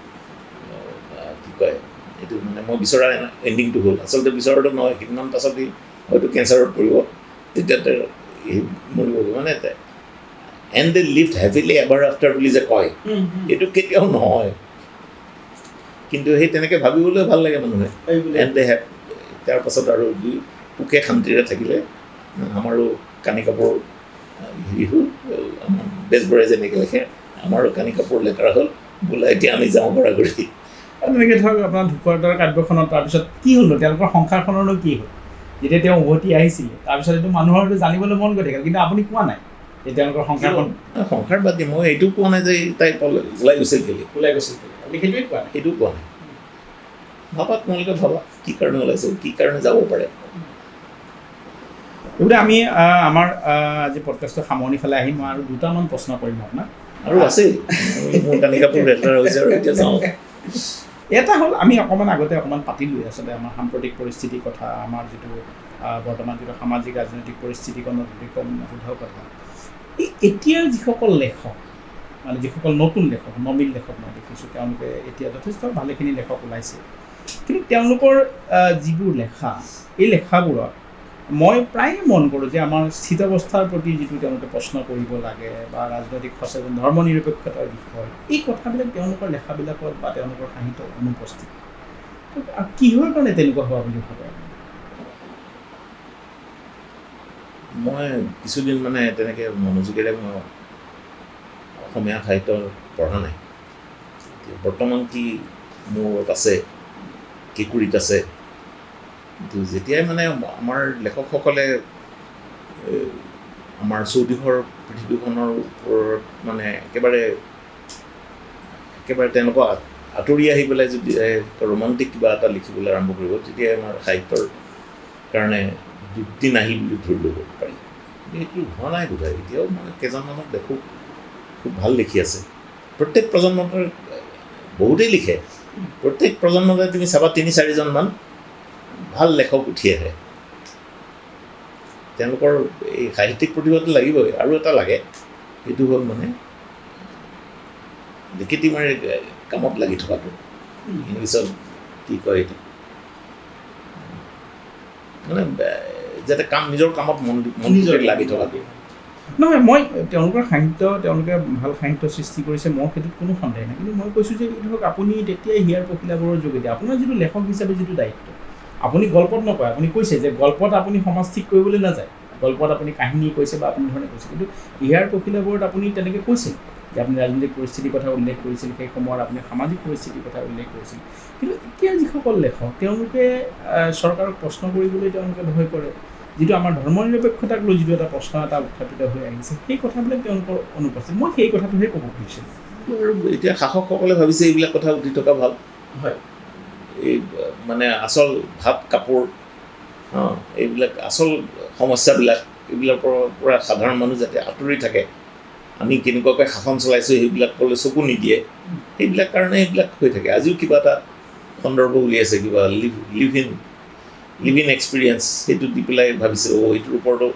কি কয় এইটো মানে মই বিচৰা এণ্ডিংটো হ'ল। আচলতে বিচৰাটো নহয়, কেইদিনমান পাছত সি হয়তো কেঞ্চাৰত পৰিব, তেতিয়া মৰিবগৈ। মানে and they lived heavily ever after বুলি যে কয়, এইটো কেতিয়াও নহয়। কিন্তু সেই তেনেকৈ ভাবিবলৈ ভাল লাগে মানুহে। এণ্ড দে হেভ, তাৰপাছত আৰু সুখে শান্তিৰে থাকিলে, আমাৰো কানি কাপোৰ হেৰি হ'ল বেজবৰাই যেনেকৈ লিখে আমাৰো কানি কাপোৰ লেতেৰা হ'ল বোলা এতিয়া আমি যাওঁ কৰা কৰি। তেনেকৈ ধৰক আপোনাৰ ধূপৰ কাব্যখনত তাৰপিছত কি হ'ল তেওঁলোকৰ সংসাৰখনৰনো কি হ'ল যেতিয়া তেওঁ উভতি আহিছিলে তাৰপিছত এইটো মানুহৰ জানিবলৈ মন গৈ থাকিল কিন্তু আপুনি কোৱা নাই যে তেওঁলোকৰ সংসাৰ বাদ দি মই এইটো কোৱা নাই যে তাই ওলাই গৈছিল কেলৈ আপুনি সেইটোৱে কোৱা নাই সেইটো কোৱা নাই ভাবা তোমালোকে ভাবা কি কাৰণে ওলাইছে কি কাৰণে যাব পাৰে। গতিকে আমি আমাৰ আজি পডকাষ্টৰ সামৰণি ফালে আহিম মই আৰু দুটামান প্ৰশ্ন কৰিম আপোনাক আৰু আছেই মোৰ কানি কাপোৰ লেতেৰা হৈছে আৰু এতিয়া যাওঁ। এটা হ'ল আমি অকণমান পাতিলোঁৱে আচলতে আমাৰ সাম্প্ৰতিক পৰিস্থিতিৰ কথা আমাৰ যিটো বৰ্তমান যিটো সামাজিক ৰাজনৈতিক পৰিস্থিতিখনত সোধা কথা এই এতিয়াৰ যিসকল লেখক মানে যিসকল নতুন লেখক নবীন লেখক মই দেখিছোঁ তেওঁলোকে এতিয়া যথেষ্ট ভালেখিনি লেখক ওলাইছে কিন্তু তেওঁলোকৰ যিবোৰ লেখা এই লেখাবোৰত মই প্ৰায়ে মন কৰোঁ যে আমাৰ স্থিতাৱস্থাৰ প্ৰতি যিটো তেওঁলোকে প্ৰশ্ন কৰিব লাগে বা ৰাজনৈতিক সচেতন ধৰ্ম নিৰপেক্ষতাৰ বিষয় এই কথাবিলাক তেওঁলোকৰ লেখাবিলাকত বা তেওঁলোকৰ সাহিত্যত অনুপস্থিত কিহৰ কাৰণে তেনেকুৱা হোৱা বুলি ভাবে? মই কিছুদিন মানে তেনেকৈ মনোযোগেৰে মই অসমীয়া সাহিত্য পঢ়া নাই। বৰ্তমান কি মূৰত আছে কেঁকুৰিত আছে কিন্তু যেতিয়াই মানে আমাৰ লেখকসকলে আমাৰ চৌদিশৰ পৃথিৱীখনৰ ওপৰত মানে একেবাৰে তেওঁলোকৰ আঁতৰি আহি পেলাই যদি ৰোমান্টিক কিবা এটা লিখিবলৈ আৰম্ভ কৰিব তেতিয়াই আমাৰ সাহিত্যৰ কাৰণে যুক্তি নাহিল বুলি ধৰি ল'ব পাৰি। কিন্তু সেইটো হোৱা নাই বোধহয় এতিয়াও মানে কেইজনমানক দেখোঁ খুব ভাল লিখি আছে। প্ৰত্যেক প্ৰজন্মতে বহুতেই লিখে প্ৰত্যেক প্ৰজন্মতে তুমি চাবা 3-4জনমান ভাল লেখক উঠি আহে। তেওঁলোকৰ এই সাহিত্যিক প্ৰতিভাটো লাগিবই আৰু এটা লাগে সেইটো হ'ল মানে লিখিতি মাৰি কামত লাগি থকাটো ইংলিছত কি কয় এইটো মানে যাতে নিজৰ কামত মন লাগি থকাটো। নহয় মই তেওঁলোকৰ সাহিত্য তেওঁলোকে ভাল সাহিত্য সৃষ্টি কৰিছে মই সেইটোত কোনো সন্দেহ নাই কিন্তু মই কৈছোঁ যে ধৰক আপুনি তেতিয়াই হিয়াৰ পখিলাবোৰৰ যোগেদি আপোনাৰ যিটো লেখক হিচাপে যিটো দায়িত্ব আপুনি গল্পত নকয় আপুনি কৈছে যে গল্পত আপুনি সমাজ ঠিক কৰিবলৈ নাযায় গল্পত আপুনি কাহিনী কৈছে বা আপুনি ধৰণে কৈছে কিন্তু হিয়াৰ পখিলাবোৰত আপুনি তেনেকৈ কৈছে যে আপুনি ৰাজনৈতিক পৰিস্থিতিৰ কথা উল্লেখ কৰিছিল সেই সময়ত আপুনি সামাজিক পৰিস্থিতিৰ কথা উল্লেখ কৰিছিল কিন্তু এতিয়া যিসকল লেখক তেওঁলোকে চৰকাৰক প্ৰশ্ন কৰিবলৈ তেওঁলোকে ভয় কৰে যিটো আমাৰ ধৰ্ম নিৰপেক্ষতাক লৈ যিটো এটা প্ৰশ্ন এটা উত্থাপিত হৈ আহিছে সেই কথাবিলাক তেওঁলোকৰ অনুপস্থিত মই সেই কথাটোহে ক'ব খুজিছিলোঁ। আৰু এতিয়া শাসকসকলে ভাবিছে এইবিলাক কথা উঠি থকা ভাল হয় এই মানে আচল ভাত কাপোৰ এইবিলাক আচল সমস্যাবিলাক এইবিলাকৰ পৰা সাধাৰণ মানুহ যাতে আঁতৰি থাকে আমি কেনেকুৱাকৈ শাসন চলাইছোঁ সেইবিলাক ক'লে চকু নিদিয়ে সেইবিলাক কাৰণে এইবিলাক হৈ থাকে। আজিও কিবা এটা সন্দৰ্ভ উলিয়াইছে কিবা লিভ ইন এক্সপিৰিয়েঞ্চ সেইটো দি পেলাই ভাবিছে এইটোৰ ওপৰতো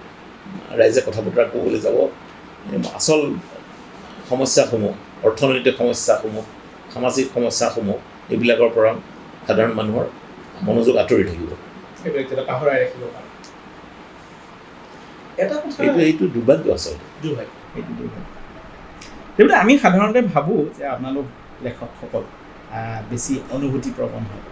ৰাইজে কথা বতৰা ক'বলৈ যাব আচল সমস্যাসমূহ অৰ্থনৈতিক সমস্যাসমূহ সামাজিক সমস্যাসমূহ এইবিলাকৰ পৰা সাধাৰণ মানুহৰ মনোযোগ আঁতৰি থাকিব পাহৰাই ৰাখিব পাৰে এটা কথা এইটো দুৰ্ভাগ্য আচলতে সেইটো দুৰ্ভাগ্য। সেইবাবে আমি সাধাৰণতে ভাবোঁ যে আপোনালোক লেখকসকল বেছি অনুভূতিপ্ৰৱণ হয়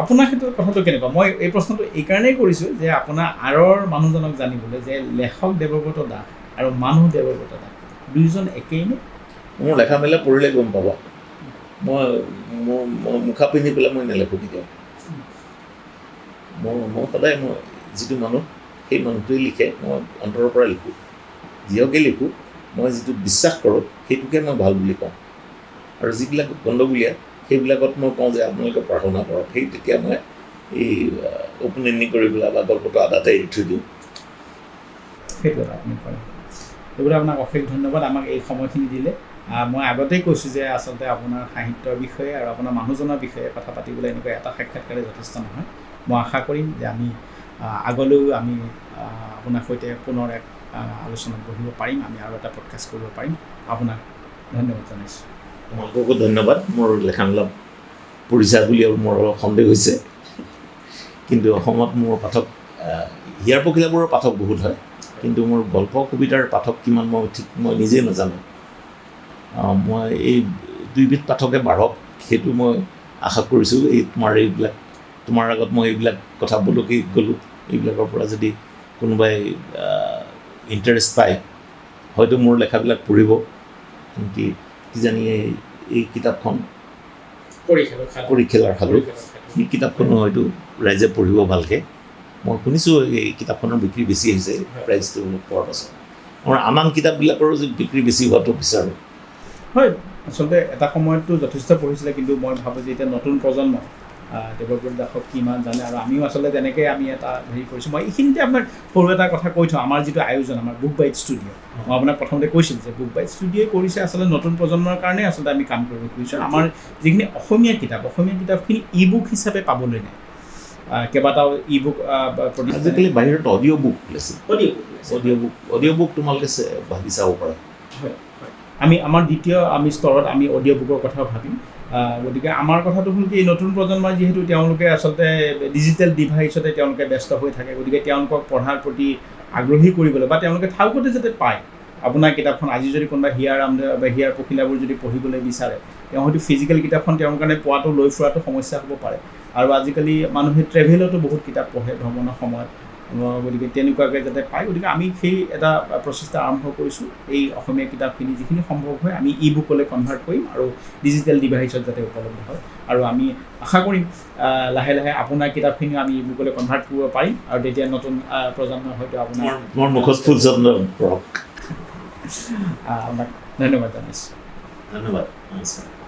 আপোনাৰ ক্ষেত্ৰত কথাটো কেনেকুৱা? মই এই প্ৰশ্নটো এইকাৰণেই কৰিছোঁ যে আপোনাৰ আঁৰৰ মানুহজনক জানিবলৈ যে লেখক দেৱব্ৰত দাস আৰু মানুহ দেৱব্ৰত দাস দুয়োজন একেই নে? মোৰ লেখা মেলা পঢ়িলে গম পাব মই মুখা পিন্ধি পেলাই মই নেলেখোঁ কেতিয়াও মই সদায় মই যিটো মানুহ সেই মানুহটোৱে লিখে মই অন্তৰৰ পৰা লিখোঁ যিহকে লিখোঁ মই যিটো বিশ্বাস কৰোঁ সেইটোকে মই ভাল বুলি কওঁ আৰু যিবিলাক গণ্ডগোলীয়া সেইবিলাকত মই কওঁ যে আপোনালোকে প্ৰাৰ্থনা কৰক সেই তেতিয়া মই এই অ'পেন এণ্ডিং কৰি পেলাই বা গল্পটো আদাতে এৰি থৈ দিওঁ। সেইটো আপুনি কৰে সেইবোৰ আপোনাক অশেষ ধন্যবাদ আমাক এই সময়খিনি দিলে। মই আগতেই কৈছোঁ যে আচলতে আপোনাৰ সাহিত্যৰ বিষয়ে আৰু আপোনাৰ মানুহজনৰ বিষয়ে কথা পাতিবলৈ এনেকুৱা এটা সাক্ষাৎকাৰে যথেষ্ট নহয়। মই আশা কৰিম যে আমি আগলৈও আমি আপোনাৰ সৈতে পুনৰ এক আলোচনাত বহিব পাৰিম আমি আৰু এটা পডকাষ্ট কৰিব পাৰিম। আপোনাক ধন্যবাদ জনাইছোঁ। তোমালোককো ধন্যবাদ। মোৰ লেখামেলা পঢ়িছা বুলি মোৰ সন্দেহ হৈছে কিন্তু অসমত মোৰ পাঠক হিয়াৰ পখিলাবোৰৰ পাঠক বহুত হয় কিন্তু মোৰ গল্প কবিতাৰ পাঠক কিমান মই নিজেই নাজানো। মই এই দুইবিধ পাঠকে বাঢ়ক সেইটো মই আশা কৰিছোঁ। তোমাৰ আগত মই এইবিলাক কথা বলকি গ'লোঁ এইবিলাকৰ পৰা যদি কোনোবাই ইণ্টাৰেষ্ট পায় হয়তো মোৰ লেখাবিলাক পঢ়িব কিন্তু কিজানি এই কিতাপখন কৰি খেলাৰ সাধু এই কিতাপখনো হয়তো ৰাইজে পঢ়িব ভালকৈ মই শুনিছোঁ এই কিতাপখনৰ বিক্ৰী বেছি হৈছে প্ৰাইজটো পোৱাৰ পাছত আমাৰ আন কিতাপবিলাকৰো যে বিক্ৰী বেছি হোৱাটো বিচাৰোঁ হয় আচলতে এটা সময়ততো যথেষ্ট পঢ়িছিলে কিন্তু মই ভাবোঁ যে এতিয়া নতুন প্ৰজন্ম দেৱব্ৰত দাসক কিমান জানে আৰু আমিও আচলতে তেনেকৈ আমি এটা হেৰি কৰিছোঁ মই এইখিনিতে আপোনাক সৰু এটা কথা কৈ থওঁ আমাৰ যিটো আয়োজন আমাৰ বুক বাইট ষ্টুডিঅ' মই আপোনাক প্ৰথমতে কৈছিলোঁ যে বুক বাইট ষ্টুডিঅ'ই কৰিছে আচলতে নতুন প্ৰজন্মৰ কাৰণে আচলতে আমি কাম কৰিব খুজিছোঁ আমাৰ যিখিনি অসমীয়া কিতাপখিনি ই বুক হিচাপে পাবলৈ নাই কেইবাটাও ই বুক আজিকালি বাহিৰত অডিঅ' বুক ওলাইছে অডিঅ' বুক তোমালোকে ভাবি চাব পাৰা হয় আমাৰ দ্বিতীয় স্তৰত আমি অডিঅ' বুকৰ কথাও ভাবিম গতিকে আমাৰ কথাটো হ'ল কি এই নতুন প্ৰজন্মৰ যিহেতু তেওঁলোকে আচলতে ডিজিটেল ডিভাইচতে তেওঁলোকে ব্যস্ত হৈ থাকে গতিকে তেওঁলোকক পঢ়াৰ প্ৰতি আগ্ৰহী কৰিবলৈ বা তেওঁলোকে ঠাউকতে যাতে পায় আপোনাৰ কিতাপখন আজি যদি কোনোবা হিয়াৰ ৰামদেৱ বা হিয়াৰ পখিলাবোৰ যদি পঢ়িবলৈ বিচাৰে তেওঁ হয়তো ফিজিকেল কিতাপখন তেওঁৰ কাৰণে পোৱাটো লৈ ফুৰাটো সমস্যা হ'ব পাৰে আৰু আজিকালি মানুহে ট্ৰেভেলতো বহুত কিতাপ পঢ়ে ভ্ৰমণৰ সময়ত গতিকে তেনেকুৱাকৈ যাতে পায় গতিকে আমি সেই এটা প্ৰচেষ্টা আৰম্ভ কৰিছোঁ এই অসমীয়া কিতাপখিনি যিখিনি সম্ভৱ হয় আমি ই বুকলৈ কনভাৰ্ট কৰিম আৰু ডিজিটেল ডিভাইচত যাতে উপলব্ধ হয় আৰু আমি আশা কৰিম লাহে লাহে আপোনাৰ কিতাপখিনিও আমি ই বুকলৈ কনভাৰ্ট কৰিব পাৰিম আৰু তেতিয়া নতুন প্ৰজন্মই হয়তো আপোনাৰ মোৰ মুখত ফুল যত্ন কৰক আপোনাক ধন্যবাদ জনাইছোঁ ধন্যবাদ নমস্কাৰ